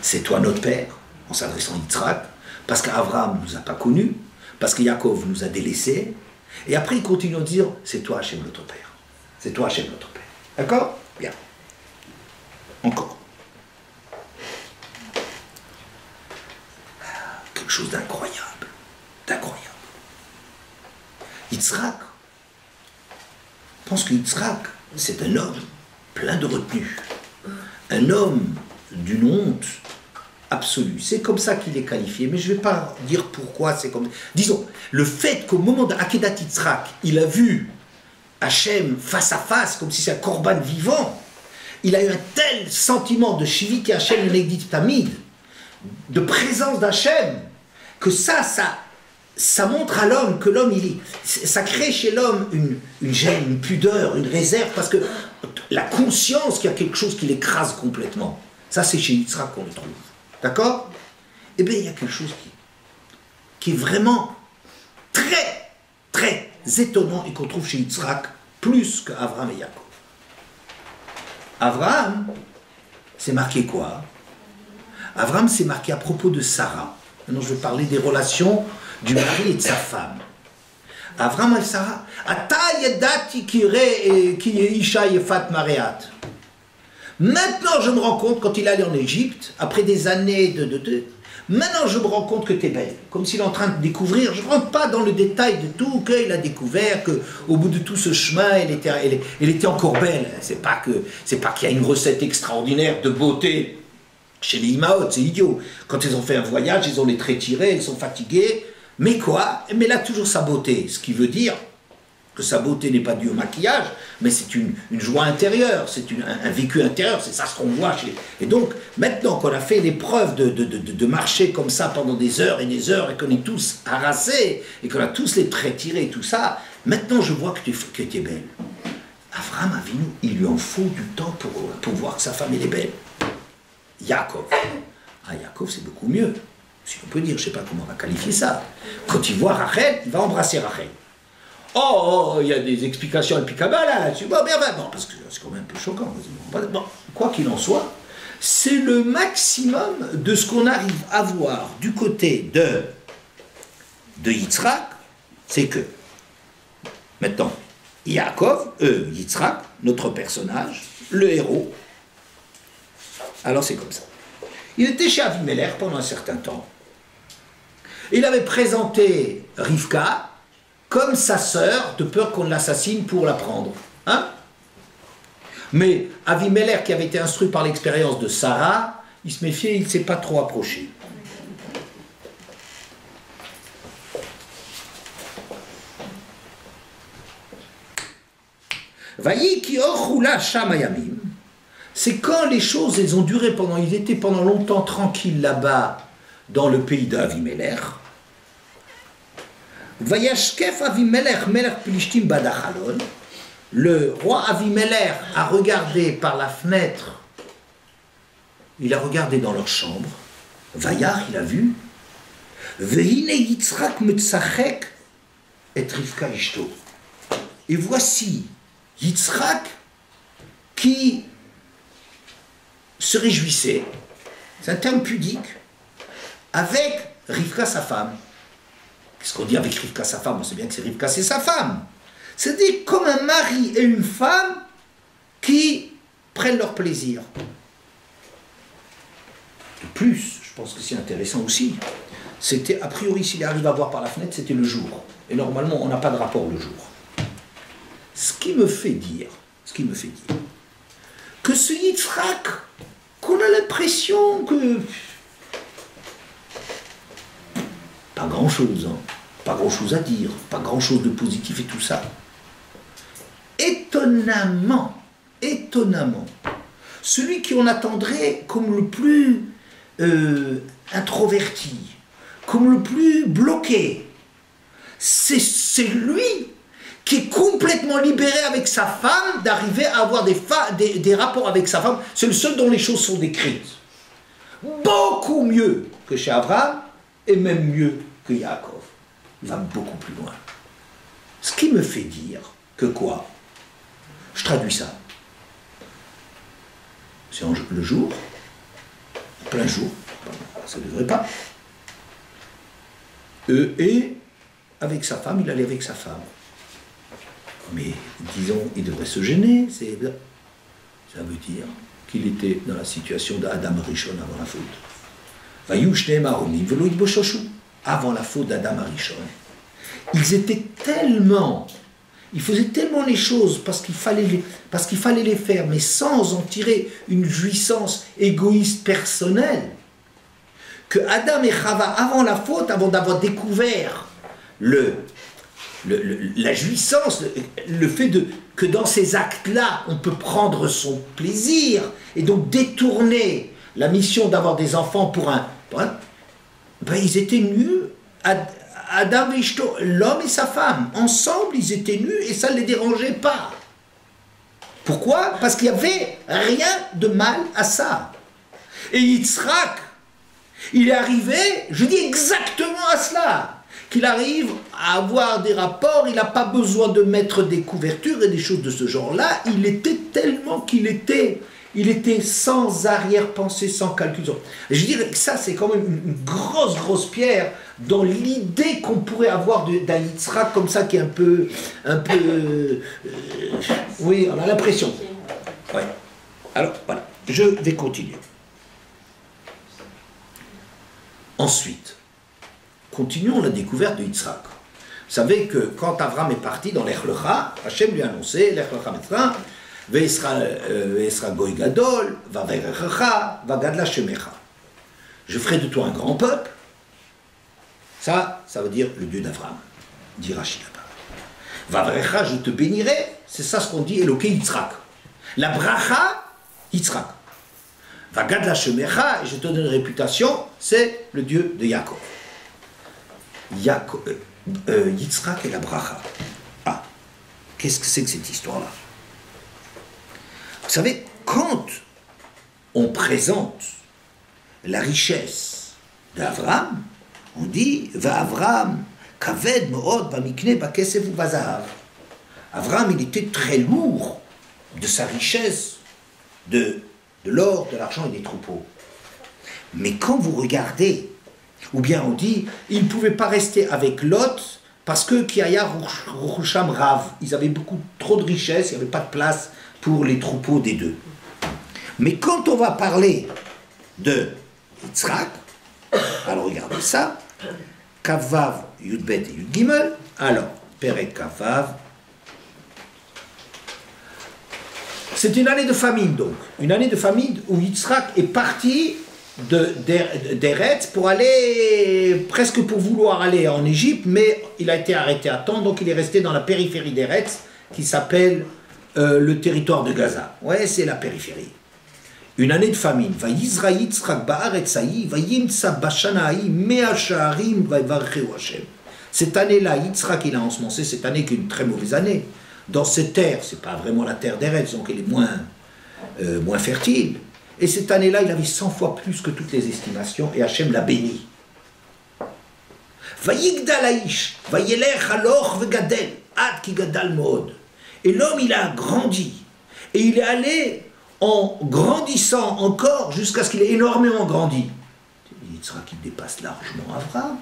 c'est toi notre père, en s'adressant à Yitzhak, parce qu'Abraham ne nous a pas connus, parce que Yaakov nous a délaissés, et après il continue à dire, c'est toi Hashem notre père. C'est toi Hashem notre père. D'accord? Bien. Encore. Quelque chose d'incroyable. Yitzhak, je pense que Yitzhak, c'est un homme plein de retenue. Un homme d'une honte absolue. C'est comme ça qu'il est qualifié, mais je ne vais pas dire pourquoi c'est comme ça. Disons, le fait qu'au moment d'Akedat Yitzhak, il a vu Hachem face à face, comme si c'est un korban vivant, il a eu un tel sentiment de Shivit et Hachem Negdit Tamid, de présence d'Hachem, que ça montre à l'homme que l'homme, ça crée chez l'homme une gêne, une pudeur, une réserve, parce que la conscience qu'il y a quelque chose qui l'écrase complètement, ça c'est chez Yitzhak qu'on le trouve. D'accord? Eh bien, il y a quelque chose qui est vraiment très, très étonnant et qu'on trouve chez Yitzhak plus qu'Avraham et Yaakov. Avraham, c'est marqué quoi? Avraham, c'est marqué à propos de Sarah. Maintenant, je vais parler des relations du mari et de sa femme. Avraham et Sarah, Ata yedati ki isha yefat mareat. Maintenant, je me rends compte, quand il est allé en Égypte, après des années maintenant, je me rends compte que tu es belle. Comme s'il est en train de découvrir. Je ne rentre pas dans le détail de tout, qu'il a découvert qu'au bout de tout ce chemin, elle était encore belle. C'est pas qu'il y a une recette extraordinaire de beauté chez les Imaot, c'est idiot. Quand ils ont fait un voyage, ils ont les traits tirés, ils sont fatigués. Mais quoi? Mais elle a toujours sa beauté. Ce qui veut dire que sa beauté n'est pas due au maquillage, mais c'est une joie intérieure, c'est un vécu intérieur, c'est ça ce qu'on voit chez... Et donc, maintenant qu'on a fait l'épreuve de marcher comme ça pendant des heures, et qu'on est tous harassés, et qu'on a tous les traits tirés, et tout ça, maintenant je vois que tu es belle. Avraham Avinu, il lui en faut du temps pour voir que sa femme, elle est belle. Yaakov. Ah, Yaakov, c'est beaucoup mieux. Si on peut dire, je ne sais pas comment on va qualifier ça. Quand il voit Rachel, il va embrasser Rachel. Oh, il y a des explications al Pikaba là-dessus. Bon, parce que c'est quand même un peu choquant. Bon, quoi qu'il en soit, c'est le maximum de ce qu'on arrive à voir du côté de Yitzhak, c'est que, maintenant, Yitzhak, notre personnage, le héros, alors c'est comme ça. Il était chez Avimelech pendant un certain temps. Il avait présenté Rivka comme sa sœur, de peur qu'on l'assassine pour la prendre. Hein? Mais Avimelech, qui avait été instruit par l'expérience de Sarah, il se méfiait, il ne s'est pas trop approché. Vayi ki orchula shamayamim, c'est quand les choses, elles ont duré ils étaient pendant longtemps tranquilles là-bas, dans le pays d'Avimelech. Vayashkef Avimelech melech Plishtim badachalon. Le roi Avimelech a regardé par la fenêtre, il a regardé dans leur chambre. Vayar, il a vu. Vehine Yitzhak metzachek et Rivka ishto. Et voici Yitzhak qui se réjouissait, c'est un terme pudique, avec Rivka sa femme. Qu'est-ce qu'on dit avec Rivka sa femme? On sait bien que c'est Rivka, c'est sa femme. C'est-à-dire comme un mari et une femme qui prennent leur plaisir. De plus, je pense que c'est intéressant aussi, c'était, a priori, s'il arrive à voir par la fenêtre, c'était le jour. Et normalement, on n'a pas de rapport le jour. Ce qui me fait dire que ce Yitzhak, qu'on a l'impression que... Pas grand-chose, hein. Pas grand-chose à dire, pas grand-chose de positif et tout ça. Étonnamment, celui qu'on attendrait comme le plus introverti, comme le plus bloqué, c'est lui qui est complètement libéré avec sa femme, d'arriver à avoir des rapports avec sa femme. C'est le seul dont les choses sont décrites. Beaucoup mieux que chez Abraham, et même mieux que Yaakov. Il va beaucoup plus loin. Ce qui me fait dire que quoi? Je traduis ça. C'est le jour, plein jour, ça ne devrait pas. Et avec sa femme, il allait avec sa femme. Mais disons, il devrait se gêner. Ça veut dire qu'il était dans la situation d'Adam Rishon avant la faute. Avant la faute d'Adam Rishon. Ils faisaient tellement les choses parce qu'il fallait les faire, mais sans en tirer une jouissance égoïste personnelle, que Adam et Chava, avant la faute, avant d'avoir découvert la jouissance, le fait que dans ces actes-là, on peut prendre son plaisir, et donc détourner la mission d'avoir des enfants pour un ils étaient nus, Adam et Ishto, l'homme et sa femme, ensemble, ils étaient nus et ça ne les dérangeait pas. Pourquoi? Parce qu'il n'y avait rien de mal à ça. Et Yitzhak, il est arrivé, je dis exactement à cela, qu'il arrive à avoir des rapports, il n'a pas besoin de mettre des couvertures et des choses de ce genre-là, il était tellement qu'il était sans arrière-pensée, sans calcul. Je dirais que ça, c'est quand même une grosse pierre dans l'idée qu'on pourrait avoir d'un Yitzhak comme ça, qui est un peu oui, on a l'impression. Ouais. Alors, voilà. je vais continuer. Ensuite, continuons la découverte de Yitzhak. Vous savez que quand Avram est parti dans l'Ech Lecha, Hachem lui a annoncé, l'Ech Lecha Metra, Ve'esra Goy Gadol, Vaverecha, Vagadla Shemecha. Je ferai de toi un grand peuple. Ça veut dire le Dieu d'Avram, dit Rashi là-bas. Vaverecha, je te bénirai, c'est ça ce qu'on dit Eloké Yitzhak. La bracha, Yitzhak. Vagadla Shemecha, et je te donne une réputation, c'est le Dieu de Yaakov. Yitzhak et la bracha. Ah, qu'est-ce que c'est que cette histoire-là? Vous savez, quand on présente la richesse d'Avram, on dit va Avram, kaved mo'od bamikne bakesef uvazahav. Avram, il était très lourd de sa richesse, de l'or, de l'argent et des troupeaux. Mais quand vous regardez, ou bien on dit, il ne pouvait pas rester avec Lot parce que Kiaya Rucham Rav, ils avaient trop de richesse, il n'y avait pas de place pour les troupeaux des deux. Mais quand on va parler de Yitzhak, alors regardez ça, Kavav, Yudbet et Yud Gimel, alors, Perek Kavav, c'est une année de famine donc, une année de famine où Yitzhak est parti d'Eretz pour aller, presque pour vouloir aller en Égypte, mais il a été arrêté à temps, donc il est resté dans la périphérie d'Eretz, qui s'appelle le territoire de Gaza. Ouais, c'est la périphérie. Une année de famine. Vayizra Yitzhak ba'aretzaï, vayimtsa bashanaï, mea sha'arim, vayvarcheu Hashem. Cette année-là, Yitzhak, il a ensemencé, cette année qui est une très mauvaise année. Dans cette terre, c'est pas vraiment la terre d'Eretz, donc elle est moins fertile. Et cette année-là, il avait 100 fois plus que toutes les estimations, et Hachem l'a béni. Vayigdal ha'ish, vayelech haloch vegadel, ad ki gadal mo'od. Et l'homme, il a grandi. Et il est allé en grandissant encore jusqu'à ce qu'il ait énormément grandi. Yitzhak, il dépasse largement Avram.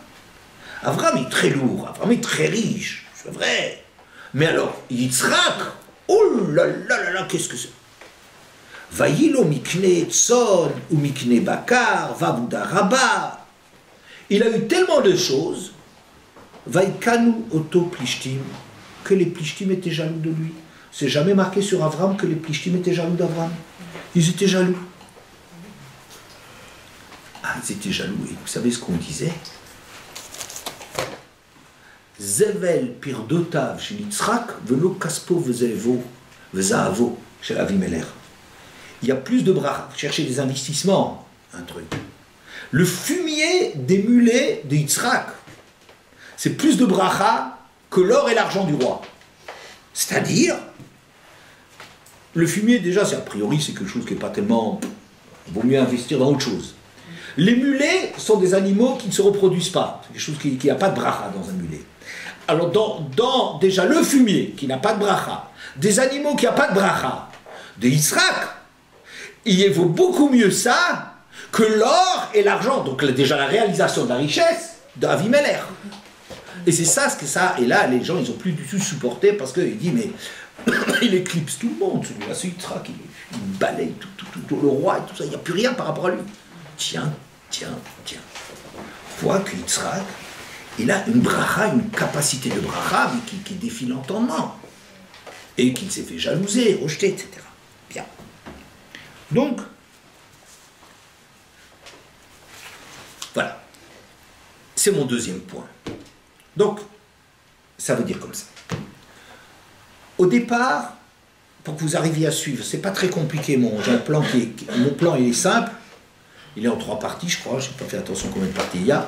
Avram est très lourd, Avram est très riche, c'est vrai. Mais alors, Yitzhak, oh là là là là, qu'est-ce que c'est? Vayilo mikne tson ou mikne bakar, vavuda rabba. Il a eu tellement de choses, Vaikanu oto plishtim, que les plishtim étaient jaloux de lui. C'est jamais marqué sur Avram que les plishtim étaient jaloux d'Avram. Ils étaient jaloux. Ah, ils étaient jaloux. Et vous savez ce qu'on disait? Zevel pirdotav chez Yitzhak, velo kaspo vezahavo chez Avimelech. Il y a plus de bracha. Cherchez des investissements, un truc. Le fumier des mulets de Yitzhak, c'est plus de bracha que l'or et l'argent du roi. C'est-à-dire, le fumier, déjà, a priori, c'est quelque chose qui n'est pas tellement... Il vaut mieux investir dans autre chose. Les mulets sont des animaux qui ne se reproduisent pas. C'est quelque chose qui n'a pas de bracha dans un mulet. Alors, dans déjà le fumier, qui n'a pas de bracha, des animaux qui n'ont pas de bracha, de Yitzhak, il vaut beaucoup mieux ça que l'or et l'argent. Donc déjà la réalisation de la richesse d'Avimelech. Et c'est ça, et là les gens ils n'ont plus du tout supporté parce qu'il dit mais il éclipse tout le monde, celui-là, c'est Yitzhak, il balaye tout, le roi et tout ça, il n'y a plus rien par rapport à lui. Tiens. On voit que Yitzhak, il a une bracha, une capacité de bracha qui défie l'entendement. Et qu'il s'est fait jalouser, rejeter, etc. Bien. Donc, voilà. C'est mon deuxième point. Donc, ça veut dire comme ça. Au départ, pour que vous arriviez à suivre, c'est pas très compliqué, mon plan il est simple. Il est en 3 parties, je crois. Je n'ai pas fait attention combien de parties il y a.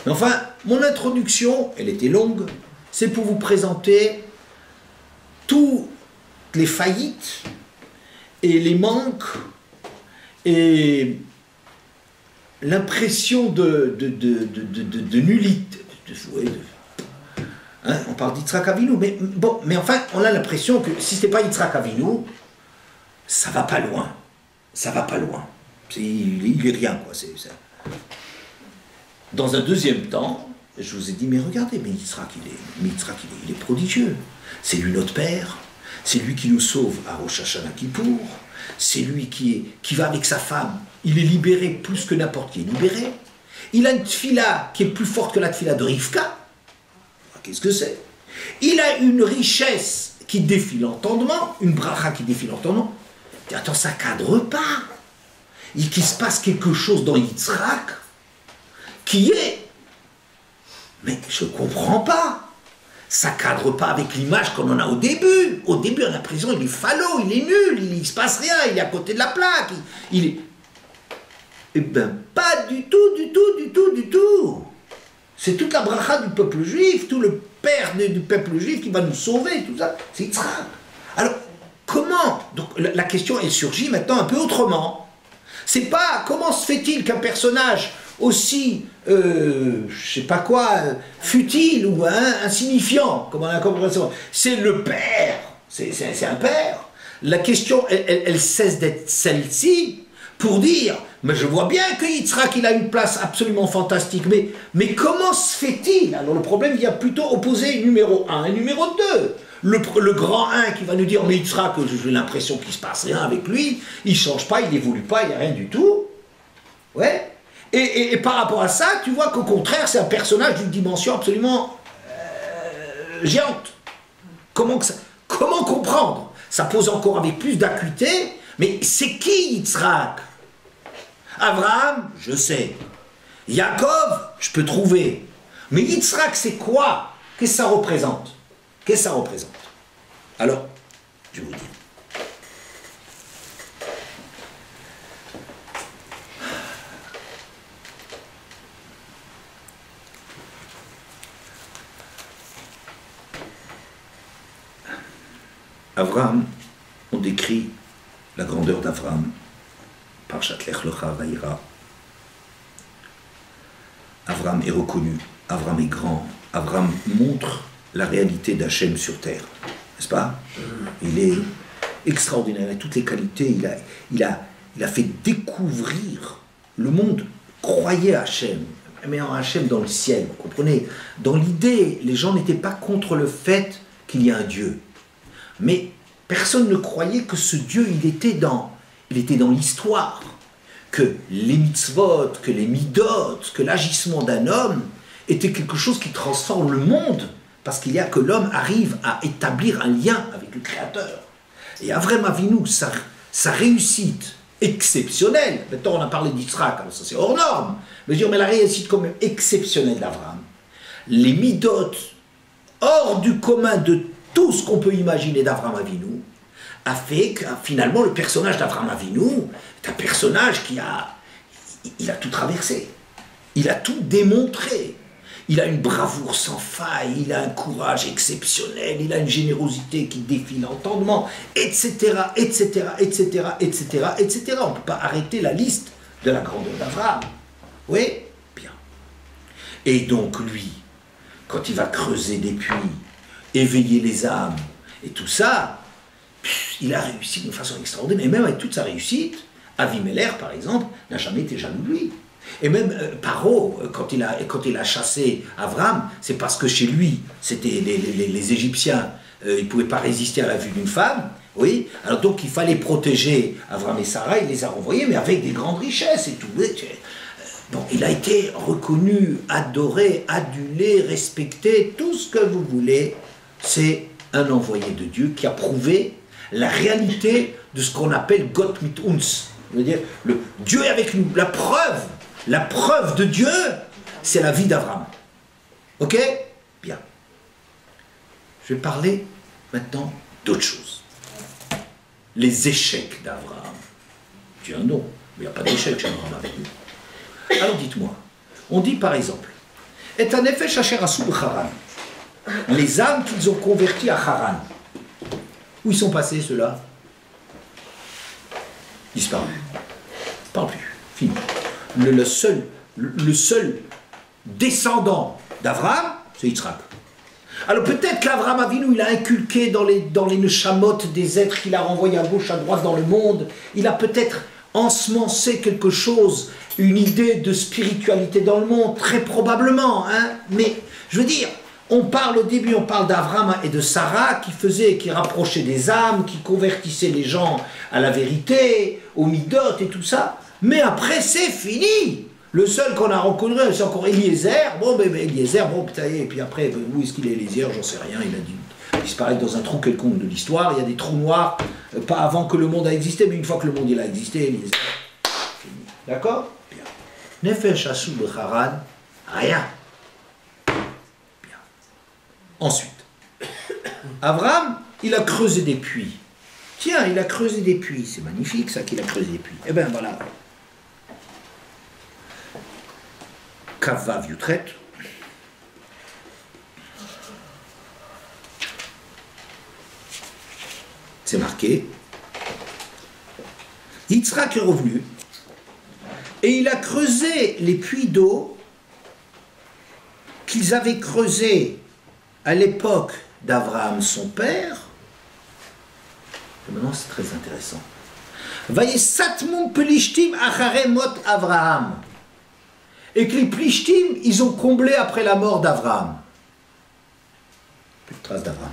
Mais enfin, mon introduction, elle était longue. C'est pour vous présenter toutes les faillites et les manques et l'impression de nullité. On parle d'Yitzhak Avinu, mais enfin, on a l'impression que si ce n'est pas Yitzhak Avinu, ça va pas loin. Ça va pas loin. Il est rien, quoi. Dans un deuxième temps, je vous ai dit, mais regardez, mais Yitzhak, il est prodigieux. C'est lui notre Père. C'est lui qui nous sauve à Rosh Hashanah Kippour. C'est lui qui va avec sa femme. Il est libéré plus que n'importe qui est libéré. Il a une tfila qui est plus forte que la tfila de Rivka. Qu'est-ce que c'est? Il a une richesse qui défie l'entendement, une bracha qui défie l'entendement. Attends, ça cadre pas. Qu'il se passe quelque chose dans Yitzhak qui est... Mais je ne comprends pas. Ça ne cadre pas avec l'image qu'on en a au début. Au début, on a l'impression qu'il est falot, il est nul, il ne se passe rien, il est à côté de la plaque. Il est... Eh bien, pas du tout, du tout, du tout, du tout. C'est toute la bracha du peuple juif, tout le père du peuple juif qui va nous sauver, tout ça. C'est Yitzhak. Alors, comment? Donc, la question, elle surgit maintenant un peu autrement. C'est pas comment se fait-il qu'un personnage aussi, je sais pas quoi, futile ou insignifiant, comme on a compris, c'est le père, c'est un père. La question, elle cesse d'être celle-ci pour dire, mais je vois bien que Yitzhak, il a une place absolument fantastique, mais comment se fait-il? Alors le problème vient plutôt opposer numéro 1 et numéro 2. Le grand 1 qui va nous dire, mais Yitzhak, j'ai l'impression qu'il ne se passe rien avec lui, il ne change pas, il n'évolue pas, il n'y a rien du tout. Ouais. Et par rapport à ça, tu vois qu'au contraire, c'est un personnage d'une dimension absolument géante. Comment comprendre? Ça pose encore avec plus d'acuité, mais c'est qui Yitzhak? Abraham, je sais. Yaakov, je peux trouver. Mais Yitzhak, c'est quoi? Qu'est-ce que ça représente? Qu'est-ce que ça représente? Alors, je vais vous dire. Abraham, on décrit la grandeur d'Abraham par Lech Lecha Vayira. Abraham est reconnu, Abraham est grand, Abraham montre la réalité d'Hachem sur terre, n'est-ce pas? Il est extraordinaire, il a toutes les qualités, il a fait découvrir le monde, croyait à Hachem, mais en Hachem dans le ciel, vous comprenez? Dans l'idée, les gens n'étaient pas contre le fait qu'il y a un Dieu, mais personne ne croyait que ce Dieu, il était dans l'histoire, que les mitzvot, que les midot, que l'agissement d'un homme était quelque chose qui transforme le monde, parce qu'il y a que l'homme arrive à établir un lien avec le Créateur. Et Avraham Avinu, sa réussite exceptionnelle, maintenant on a parlé d'Yitzhak, alors ça c'est hors norme, mais la réussite quand même exceptionnelle d'Avraham, les midot hors du commun de tout ce qu'on peut imaginer d'Avraham Avinu, a fait que finalement le personnage d'Avraham Avinu est un personnage il a tout traversé, il a tout démontré. Il a une bravoure sans faille, il a un courage exceptionnel, il a une générosité qui défie l'entendement, etc., etc., etc., etc., etc. On ne peut pas arrêter la liste de la grandeur d'Avraham. Oui? Bien. Et donc lui, quand il va creuser des puits, éveiller les âmes, et tout ça, il a réussi d'une façon extraordinaire. Et même avec toute sa réussite, Avimelech, par exemple, n'a jamais été jaloux de lui. Et même Paro, quand il a chassé Abraham, c'est parce que chez lui, c'était les Égyptiens, ils ne pouvaient pas résister à la vue d'une femme, oui. Alors donc il fallait protéger Abraham et Sarah, il les a renvoyés, mais avec des grandes richesses et tout. Bon, il a été reconnu, adoré, adulé, respecté, tout ce que vous voulez. C'est un envoyé de Dieu qui a prouvé la réalité de ce qu'on appelle Gott mit uns. C'est-à-dire, le Dieu est avec nous, la preuve de Dieu, c'est la vie d'Abraham. Ok? Bien. Je vais parler maintenant d'autre chose. Les échecs d'Abraham. Tu as un nom, mais il n'y a pas d'échec chez Abraham avec nous. Alors dites-moi, on dit par exemple, et un effet chacher à Haran, les âmes qu'ils ont converties à Haran. Où ils sont passés ceux-là? Disparus. Pas plus. Fini. Le seul descendant d'Abraham, c'est Yitzhak. Alors peut-être qu'Abraham Avinu, il a inculqué dans les neshamot des êtres qu'il a renvoyés à gauche, à droite dans le monde, il a peut-être ensemencé quelque chose, une idée de spiritualité dans le monde, très probablement, hein. Mais je veux dire, On parle au début, on parle d'Abraham et de Sarah qui rapprochaient des âmes, qui convertissaient les gens à la vérité, au midot et tout ça. Mais après, c'est fini. Le seul qu'on a reconnu, c'est encore Eliezer. Bon, Eliezer, bon, putain, et puis après, où est-ce qu'il est, Eliezer? J'en sais rien. Il a dû disparaître dans un trou quelconque de l'histoire. Il y a des trous noirs, pas avant que le monde a existé, mais une fois que le monde il a existé, Eliezer, fini. D'accord? Bien. Nefesh Asou B'Haran, rien. Bien. Ensuite, Abraham, il a creusé des puits. Tiens, il a creusé des puits. C'est magnifique, ça, qu'il a creusé des puits. Eh bien, voilà. Kavav Yutret. C'est marqué. Yitzhak est revenu et il a creusé les puits d'eau qu'ils avaient creusés à l'époque d'Abraham, son père. Et maintenant, c'est très intéressant. Vayesatmum pelishtim achare mot Abraham. Et que les Plishtim, ils ont comblé après la mort d'Abraham. Plus de traces d'Abraham.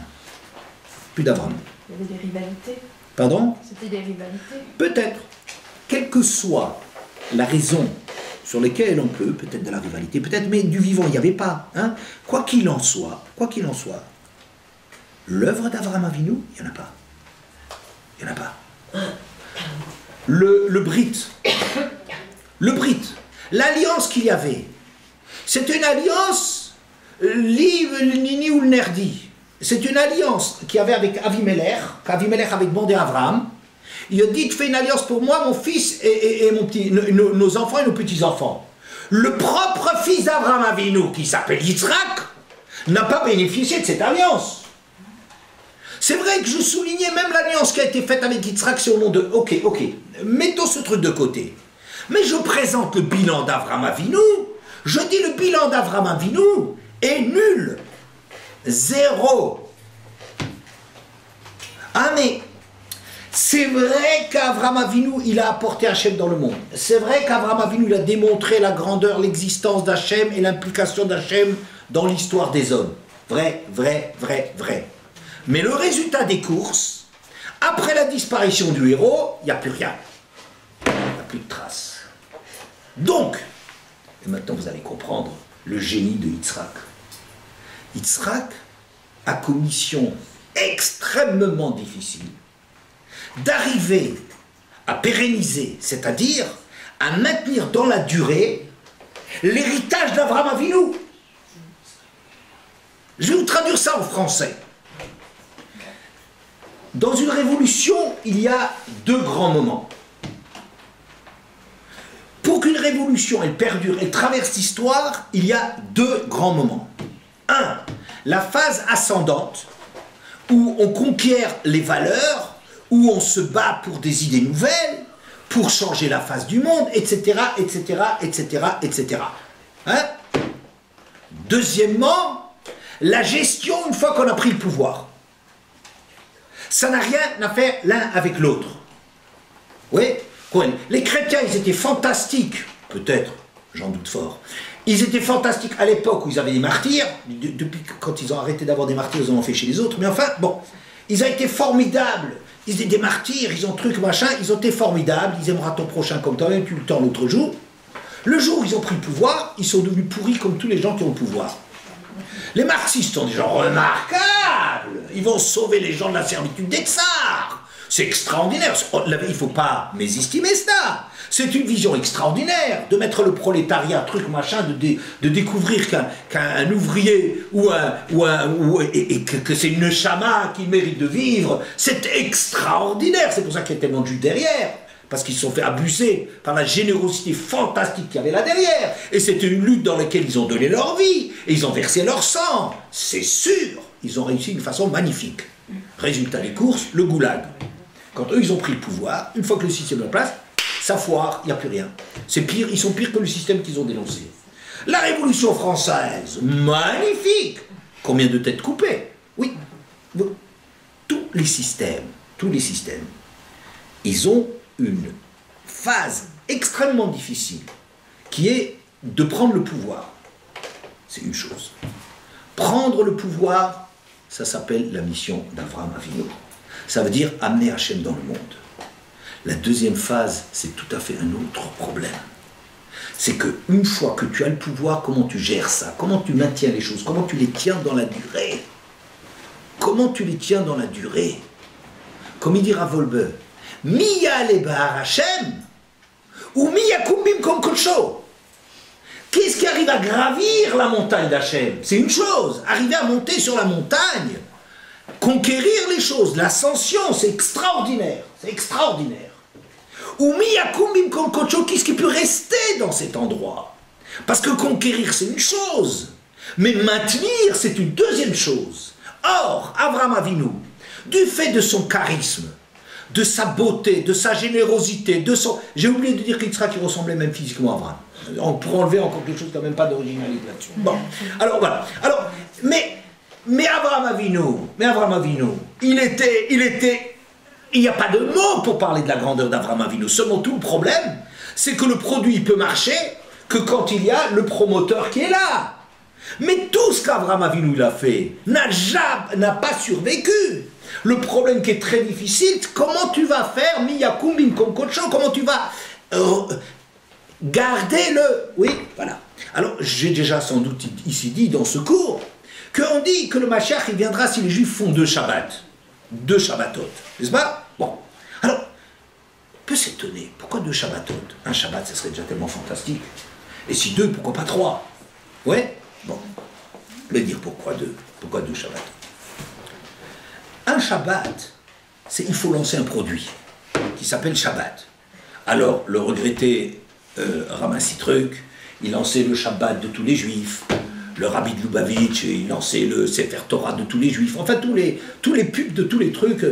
Plus d'Abraham. Il y avait des rivalités. Pardon? C'était des rivalités. Peut-être. Quelle que soit la raison sur laquelle on peut-être de la rivalité, peut-être, mais du vivant, il n'y avait pas. Hein? Quoi qu'il en soit, l'œuvre d'Abraham Avinu, il n'y en a pas. Il n'y en a pas. Le Brit. Le Brit. L'alliance qu'il y avait, c'est une alliance Nini ou le Nerdi. C'est une alliance qu'il y avait avec Avimelech, qu'Avimelech avait demandé à Abraham. Il a dit, fais une alliance pour moi, mon fils et mon petit, nos enfants et nos petits-enfants. Le propre fils d'Abraham Avinu, qui s'appelle Yitzhak, n'a pas bénéficié de cette alliance. C'est vrai que je soulignais même l'alliance qui a été faite avec Yitzhak, c'est au nom de... Ok, mettons ce truc de côté. Mais je présente le bilan d'Avraham Avinu. Je dis le bilan d'Avraham Avinu est nul. Zéro. Ah mais, c'est vrai qu'Avraham Avinu, il a apporté Hachem dans le monde. C'est vrai qu'Avraham Avinu, il a démontré la grandeur, l'existence d'Hachem et l'implication d'Hachem dans l'histoire des hommes. Vrai. Mais le résultat des courses, après la disparition du héros, il n'y a plus rien. Il n'y a plus de traces. Donc, et maintenant vous allez comprendre le génie de Yitzhak. Yitzhak a comme mission extrêmement difficile d'arriver à pérenniser, c'est-à-dire à maintenir dans la durée l'héritage d'Avraham Avinu. Je vais vous traduire ça en français. Dans une révolution, il y a deux grands moments. Pour qu'une révolution, elle perdure, elle traverse l'histoire, il y a deux grands moments. Un, la phase ascendante, où on conquiert les valeurs, où on se bat pour des idées nouvelles, pour changer la face du monde, etc., etc. Hein? Deuxièmement, la gestion une fois qu'on a pris le pouvoir. Ça n'a rien à faire l'un avec l'autre. Oui? Les chrétiens, ils étaient fantastiques, peut-être, j'en doute fort. Ils étaient fantastiques à l'époque où ils avaient des martyrs. Depuis quand ils ont arrêté d'avoir des martyrs, ils en ont fait chez les autres. Mais enfin, bon, ils ont été formidables. Ils étaient des martyrs, ils ont truc, machin, ils ont été formidables. Ils aimeront ton prochain comme toi-même, tu le temps l'autre jour. Le jour où ils ont pris le pouvoir, ils sont devenus pourris comme tous les gens qui ont le pouvoir. Les marxistes sont des gens remarquables. Ils vont sauver les gens de la servitude des tsars. C'est extraordinaire. Il ne faut pas mésestimer ça. C'est une vision extraordinaire de mettre le prolétariat, truc machin, de découvrir qu'un ouvrier et que c'est une chama qui mérite de vivre. C'est extraordinaire. C'est pour ça qu'il y a tellement de juifs derrière. Parce qu'ils se sont fait abuser par la générosité fantastique qu'il y avait là derrière. Et c'était une lutte dans laquelle ils ont donné leur vie. Et ils ont versé leur sang. C'est sûr. Ils ont réussi d'une façon magnifique. Résultat des courses, le goulag. Quand eux, ils ont pris le pouvoir, une fois que le système est en place, ça foire, il n'y a plus rien. C'est pire, ils sont pires que le système qu'ils ont dénoncé. La Révolution française, magnifique. Combien de têtes coupées? Oui. Tous les systèmes, ils ont une phase extrêmement difficile, qui est de prendre le pouvoir. C'est une chose. Prendre le pouvoir, ça s'appelle la mission d'Avraham Avinu. Ça veut dire amener Hachem dans le monde. La deuxième phase, c'est tout à fait un autre problème. C'est qu'une fois que tu as le pouvoir, comment tu gères ça? Comment tu maintiens les choses? Comment tu les tiens dans la durée? Comment tu les tiens dans la durée? Comme il dit Rav Wolbe, Miya le Bahar Hachem ou Miya Kumbim Kom Kodsho. Qu'est-ce qui arrive à gravir la montagne d'Hachem? C'est une chose, arriver à monter sur la montagne, conquérir les choses, l'ascension, c'est extraordinaire, c'est extraordinaire. Ou Miya Kumbim Kom Kodsho, qu'est-ce qui peut rester dans cet endroit? Parce que conquérir c'est une chose, mais maintenir c'est une deuxième chose. Or, Avraham Avinu, du fait de son charisme, de sa beauté, de sa générosité, de son... J'ai oublié de dire qu'Yitzhak qui ressemblait même physiquement à Avraham. On pourrait enlever encore quelque chose, quand même pas d'originalité là-dessus. Bon, alors voilà. Alors, mais Avraham Avinu, il n'y a pas de mots pour parler de la grandeur d'Avraham Avinu. Seulement tout le problème, c'est que le produit il peut marcher que quand il y a le promoteur qui est là. Mais tout ce qu'Avraham Avinu a fait n'a pas survécu. Le problème qui est très difficile, comment tu vas faire Miya Kumbim Kom Kodsho, comment tu vas garder le... Oui, voilà. Alors, j'ai déjà sans doute ici dit dans ce cours qu'on dit que le Mashiach il viendra si les Juifs font 2 Shabbats, 2 Shabbatot, n'est-ce pas? Bon, alors, on peut s'étonner, pourquoi 2 Shabbatot? Un Shabbat, ça serait déjà tellement fantastique. Et si 2, pourquoi pas 3? Ouais. Bon, mais dire pourquoi 2? Pourquoi 2 Shabbats? Un Shabbat, il faut lancer un produit qui s'appelle Shabbat. Alors, le regretté Ramassi Truc, il lançait le Shabbat de tous les Juifs. Le Rabbi de Lubavitch, il lançait le Sefer Torah de tous les Juifs. Enfin, tous les pubs de tous les trucs,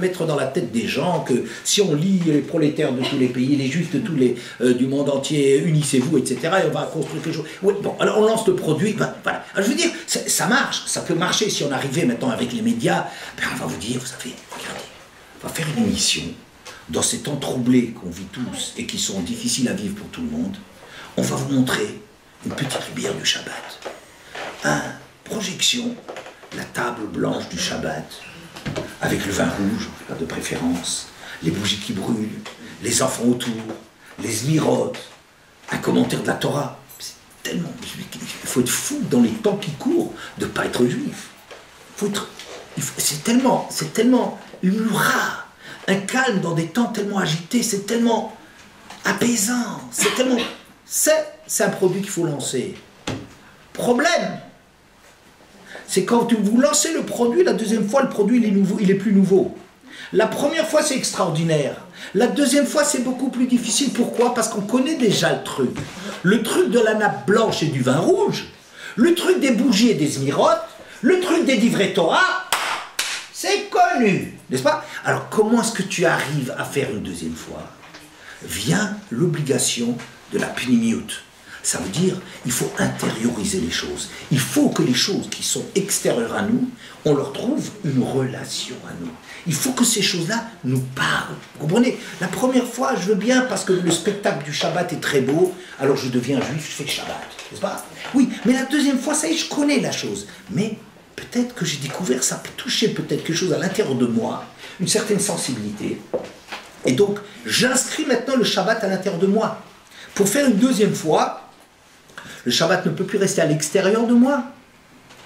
mettre dans la tête des gens que si on lit les prolétaires de tous les pays, les Juifs de tous les du monde entier, unissez-vous, etc. Et on va construire quelque chose. Oui, bon, alors on lance le produit. Ben, voilà. Alors, je veux dire, ça marche, ça peut marcher si on arrivait maintenant avec les médias. Ben, on va vous dire, vous savez, regardez, on va faire une émission dans ces temps troublés qu'on vit tous et qui sont difficiles à vivre pour tout le monde. On va vous montrer une petite lumière du Shabbat. Projection, la table blanche du Shabbat, avec le vin rouge, de préférence, les bougies qui brûlent, les enfants autour, les zmirotes, un commentaire de la Torah. C'est tellement... Il faut être fou dans les temps qui courent de ne pas être juif. C'est tellement une hurrah, un calme dans des temps tellement agités, c'est tellement apaisant, c'est un produit qu'il faut lancer. Problème, c'est quand vous lancez le produit, la deuxième fois, le produit il est plus nouveau. La première fois, c'est extraordinaire. La deuxième fois, c'est beaucoup plus difficile. Pourquoi? Parce qu'on connaît déjà le truc. Le truc de la nappe blanche et du vin rouge, le truc des bougies et des zmirotes, le truc des divrei Torah, c'est connu, n'est-ce pas? Alors, comment est-ce que tu arrives à faire une deuxième fois? Vient l'obligation de la pnimiout. Ça veut dire, il faut intérioriser les choses. Il faut que les choses qui sont extérieures à nous, on leur trouve une relation à nous. Il faut que ces choses-là nous parlent. Vous comprenez? La première fois, je veux bien parce que le spectacle du Shabbat est très beau, alors je deviens juif, je fais le Shabbat. N'est-ce pas? Oui, mais la deuxième fois, ça y est, je connais la chose. Mais peut-être que j'ai découvert, ça peut toucher peut-être quelque chose à l'intérieur de moi, une certaine sensibilité. Et donc, j'inscris maintenant le Shabbat à l'intérieur de moi. Pour faire une deuxième fois, le Shabbat ne peut plus rester à l'extérieur de moi,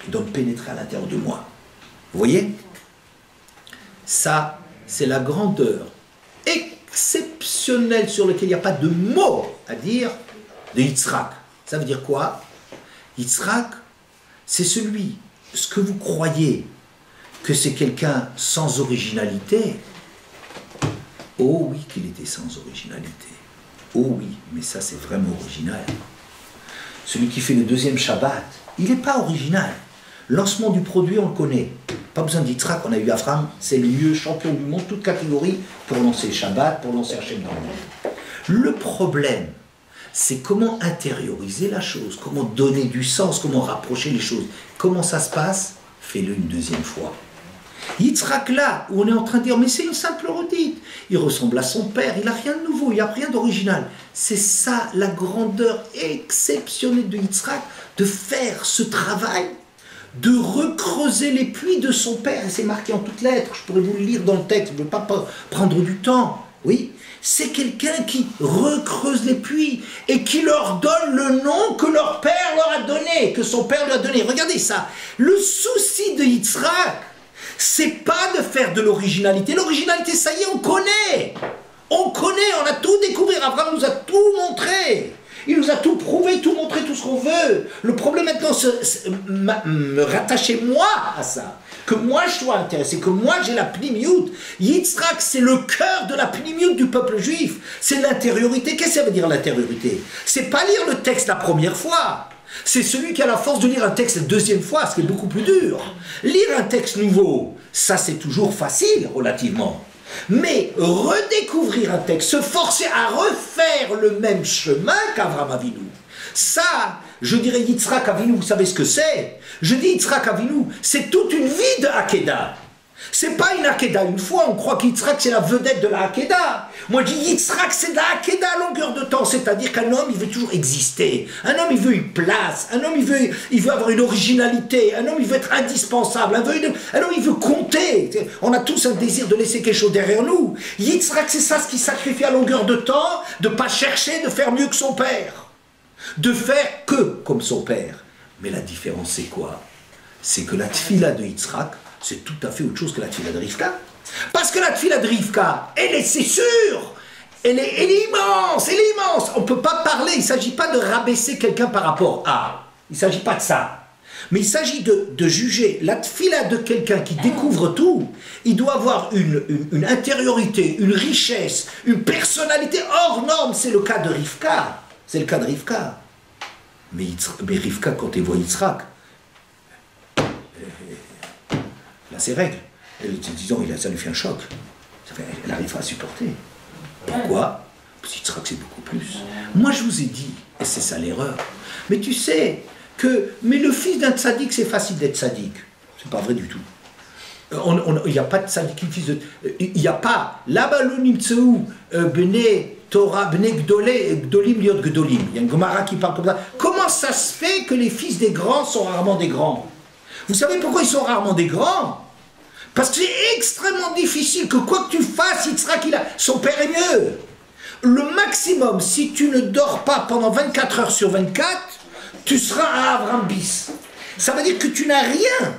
il doit pénétrer à l'intérieur de moi. Vous voyez? Ça, c'est la grandeur exceptionnelle sur laquelle il n'y a pas de mots à dire de Yitzhak. Ça veut dire quoi? Yitzhak, c'est celui, ce que vous croyez que c'est quelqu'un sans originalité. Oh oui qu'il était sans originalité. Oh oui, mais ça c'est vraiment original. Celui qui fait le deuxième Shabbat, il n'est pas original. Lancement du produit, on le connaît. Pas besoin d'Yitzhak, on a eu Avraham, c'est le mieux champion du monde, toute catégorie, pour lancer Shabbat, pour lancer Hachem dans le monde. Le problème, c'est comment intérioriser la chose, comment donner du sens, comment rapprocher les choses. Comment ça se passe? Fais-le une deuxième fois. Yitzhak là, où on est en train de dire, mais c'est une simple redite. Il ressemble à son père, il n'a rien de nouveau, il n'y a rien d'original. C'est ça la grandeur exceptionnelle de Yitzhak, de faire ce travail, de recreuser les puits de son père, et c'est marqué en toutes lettres, je pourrais vous le lire dans le texte, je ne veux pas prendre du temps, oui, c'est quelqu'un qui recreuse les puits et qui leur donne le nom que leur père leur a donné, que son père lui a donné. Regardez ça, le souci de Yitzhak, c'est pas de faire de l'originalité. L'originalité, ça y est, on connaît, on a tout découvert, Abraham nous a tout montré. Il nous a tout prouvé, tout montré, tout ce qu'on veut. Le problème maintenant, c'est me rattacher moi à ça. Que moi je sois intéressé, que moi j'ai la pnimiout. Yitzhak, c'est le cœur de la pnimiout du peuple juif. C'est l'intériorité. Qu'est-ce que ça veut dire l'intériorité? C'est pas lire le texte la première fois. C'est celui qui a la force de lire un texte la deuxième fois, ce qui est beaucoup plus dur. Lire un texte nouveau, ça c'est toujours facile, relativement. Mais redécouvrir un texte, se forcer à refaire le même chemin qu'Avraham Avinu, ça, je dirais Yitzhak Avinu, vous savez ce que c'est? Je dis Yitzhak Avinu, c'est toute une vie de Hakeda. C'est pas une Hakeda une fois, on croit qu'Yitzhak c'est la vedette de la Hakeda. Moi je dis Yitzhak c'est de la Hakeda à longueur de temps, c'est-à-dire qu'un homme il veut toujours exister, un homme il veut une place, un homme il veut avoir une originalité, un homme il veut être indispensable, un homme il veut compter. On a tous un désir de laisser quelque chose derrière nous. Yitzhak c'est ça ce qui sacrifie à longueur de temps, de ne pas chercher de faire mieux que son père, de faire que comme son père. Mais la différence c'est quoi? C'est que la tfila de Yitzhak, c'est tout à fait autre chose que la tfila de Rivka. Parce que la tfila de Rivka, c'est sûr, elle est immense, On ne peut pas parler, il ne s'agit pas de rabaisser quelqu'un par rapport à. Il ne s'agit pas de ça. Mais il s'agit de juger la tfila de quelqu'un qui découvre tout. Il doit avoir une intériorité, une richesse, une personnalité hors norme. C'est le cas de Rivka. C'est le cas de Rivka. Mais Rivka, quand elle voit Yitzhak, là, c'est règle. Disons, ça lui fait un choc. Elle n'arrive pas à supporter. Pourquoi? Parce que Yitzhak, c'est beaucoup plus. Moi, je vous ai dit, et c'est ça l'erreur, mais tu sais mais le fils d'un tzaddik, c'est facile d'être tzaddik. C'est pas vrai du tout. Il n'y a pas de tzaddik, fils de... Il n'y a pas. Là-bas, le nimtseu, bene Torah, bene gdolim, liot gdolim. Il y a une Gemara qui parle comme ça. Comment ça se fait que les fils des grands sont rarement des grands? Vous savez pourquoi ils sont rarement des grands? Parce que c'est extrêmement difficile que quoi que tu fasses, son père est mieux. Le maximum, si tu ne dors pas pendant 24 heures sur 24, tu seras à Avraham bis. Ça veut dire que tu n'as rien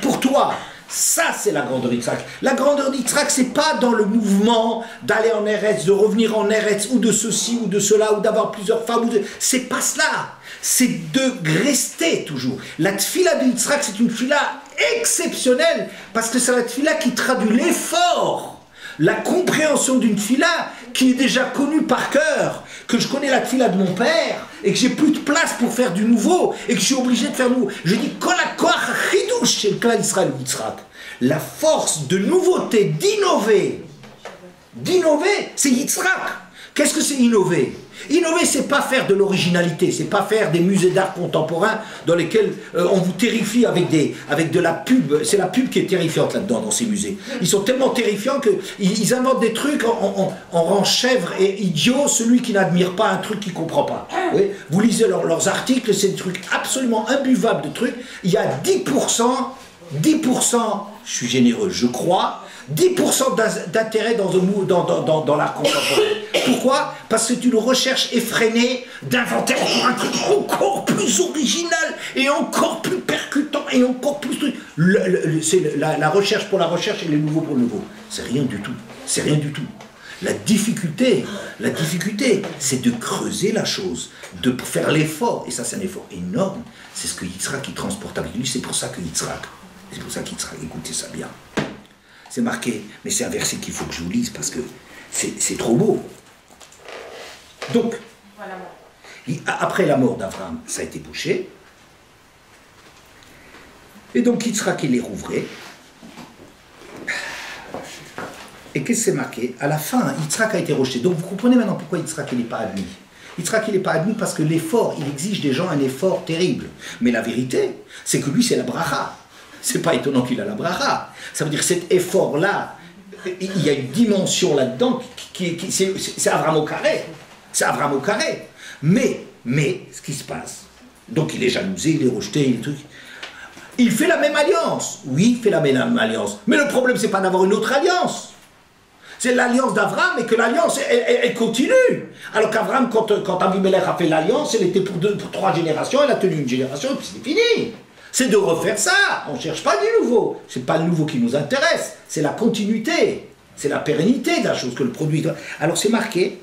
pour toi. Ça, c'est la grandeur d'Yitzhak. La grandeur d'Yitzhak, c'est pas dans le mouvement d'aller en Eretz, de revenir en Eretz, ou de ceci, ou de cela, ou d'avoir plusieurs femmes. C'est pas cela. C'est de rester toujours. La tfila de Yitzhak, c'est une tfila exceptionnelle, parce que c'est la tfila qui traduit l'effort, la compréhension d'une tfila qui est déjà connue par cœur, que je connais la tfila de mon père, et que j'ai plus de place pour faire du nouveau, et que je suis obligé de faire nouveau. Je dis, kol hakoach chidouche chez le clan Israël Yitzhak. La force de nouveauté, d'innover, c'est Yitzhak. Qu'est-ce que c'est innover? Innover, c'est pas faire de l'originalité, c'est pas faire des musées d'art contemporain dans lesquels on vous terrifie avec de la pub. C'est la pub qui est terrifiante là-dedans, dans ces musées. Ils sont tellement terrifiants qu'ils inventent des trucs, on rend chèvre et idiot celui qui n'admire pas un truc qu'il ne comprend pas. Oui, vous lisez leurs articles, c'est des trucs absolument imbuvables de trucs. Il y a 10%, je suis généreux, je crois, 10% d'intérêt dans l'art contemporain. Pourquoi? Parce que c'est une recherche effrénée d'inventer encore un truc encore plus original et encore plus percutant et encore plus... C'est la recherche pour la recherche et le nouveau pour le nouveau. C'est rien du tout. C'est rien du tout. La difficulté, c'est de creuser la chose, de faire l'effort. Et ça, c'est un effort énorme. C'est ce que Yitzhak qui transporte avec lui. C'est pour ça que Yitzhak, écoutez ça bien. C'est marqué, mais c'est un verset qu'il faut que je vous lise parce que c'est trop beau. Donc, après la mort d'Abraham, ça a été bouché. Et donc Yitzhak, il est rouvré. Et qu'est-ce que c'est marqué? À la fin, Yitzhak a été rejeté. Donc vous comprenez maintenant pourquoi Yitzhak n'est pas admis. Yitzhak n'est pas admis parce que l'effort, il exige des gens un effort terrible. Mais la vérité, c'est que lui, c'est la bracha. C'est pas étonnant qu'il a la bracha. Ça veut dire que cet effort-là, il y a une dimension là-dedans c'est Avraham au carré. C'est Avraham au carré. Mais, ce qui se passe, donc il est jalousé, il est rejeté, il est truc. Il fait la même alliance. Oui, il fait la même alliance. Mais le problème, c'est pas d'avoir une autre alliance. C'est l'alliance d'Abraham et que l'alliance, elle continue. Alors qu'Abraham, quand Abimelech a fait l'alliance, elle était pour 3 générations, elle a tenu une génération et puis c'est fini. C'est de refaire ça. On ne cherche pas du nouveau. C'est pas le nouveau qui nous intéresse. C'est la continuité. C'est la pérennité de la chose que le produit. Alors c'est marqué.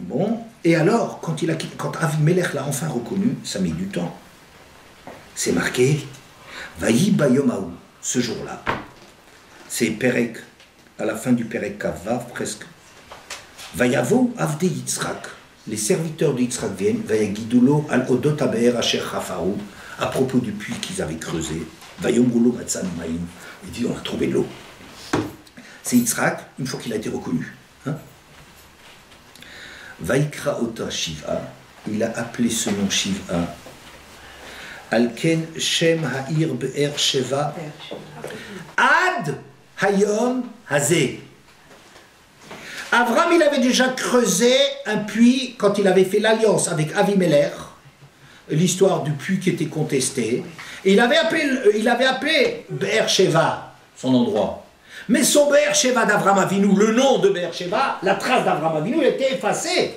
Bon. Et alors, quand Avimelech l'a enfin reconnu, ça met du temps. C'est marqué. Vayi bayomaou, ce jour-là. C'est Perek, à la fin du Perek Kavav presque. Vayavo avde Yitzhak. Les serviteurs de Yitzhak viennent. Vayagidulo al odot abe'er asher chafaru. À propos du puits qu'ils avaient creusé. Vayomrulo matzan maïm. Il dit on a trouvé de l'eau. C'est Yitzhak, une fois qu'il a été reconnu. Hein? Vaikra ota Shiva, il a appelé ce nom Shiva. Alken Shem Ha'ir Be'er Sheva. Ad Hayom Hazé. Avram, il avait déjà creusé un puits quand il avait fait l'alliance avec Avimelech, l'histoire du puits qui était contesté. Et il avait appelé Be'er Sheva, son endroit. Mais son Be'er Sheva d'Avram Avinu, le nom de Be'er Sheva, la trace d'Avram Avinu, elle était effacée.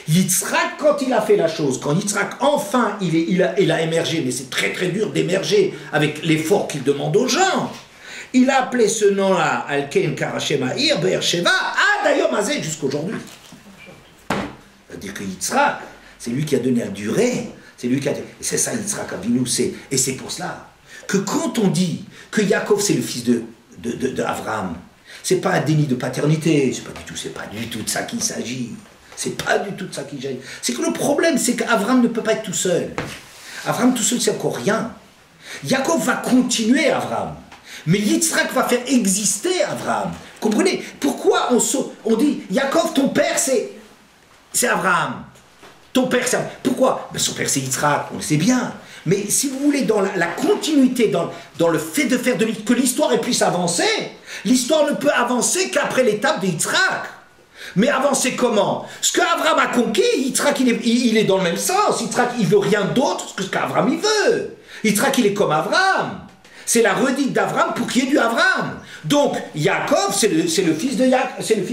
Yitzhak, quand il a fait la chose, quand Yitzhak, enfin, il a émergé, mais c'est très très dur d'émerger avec l'effort qu'il demande aux gens, il a appelé ce nom-là, Alken Karachem Ha'ir, Be'er Sheva, Adayom Hazé, jusqu'aujourd'hui. C'est-à-dire que Yitzhak, c'est lui qui a donné la durée, c'est lui qui a... C'est ça Yitzhak Avinu, et c'est pour cela que quand on dit que Yaakov c'est le fils d'Avraham, c'est pas un déni de paternité, c'est pas du tout de ça qu'il s'agit. C'est pas du tout de ça qu'il s'agit. C'est que le problème, c'est qu'Avraham ne peut pas être tout seul. Avraham tout seul, c'est encore rien. Yaakov va continuer Avraham. Mais Yitzhak va faire exister Avraham. Comprenez? Pourquoi on dit, Yaakov, ton père, c'est Avraham. Ton père, c'est Avraham. Pourquoi? Ben, son père, c'est Yitzhak, on le sait bien. Mais si vous voulez, dans la continuité, dans le fait de faire que l'histoire puisse avancer, l'histoire ne peut avancer qu'après l'étape de Yitzhak. Mais avancer comment? Ce qu'Avraham a conquis, Yitzhak, il est dans le même sens. Yitzhak, il veut rien d'autre que ce qu'Avraham il veut. Yitzhak, il est comme Avraham. C'est la redite d'Avraham pour qu'il y ait du Avraham. Donc, Yaakov, c'est le fils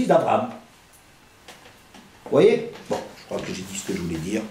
d'Avraham. Vous voyez? Bon, je crois que j'ai dit ce que je voulais dire.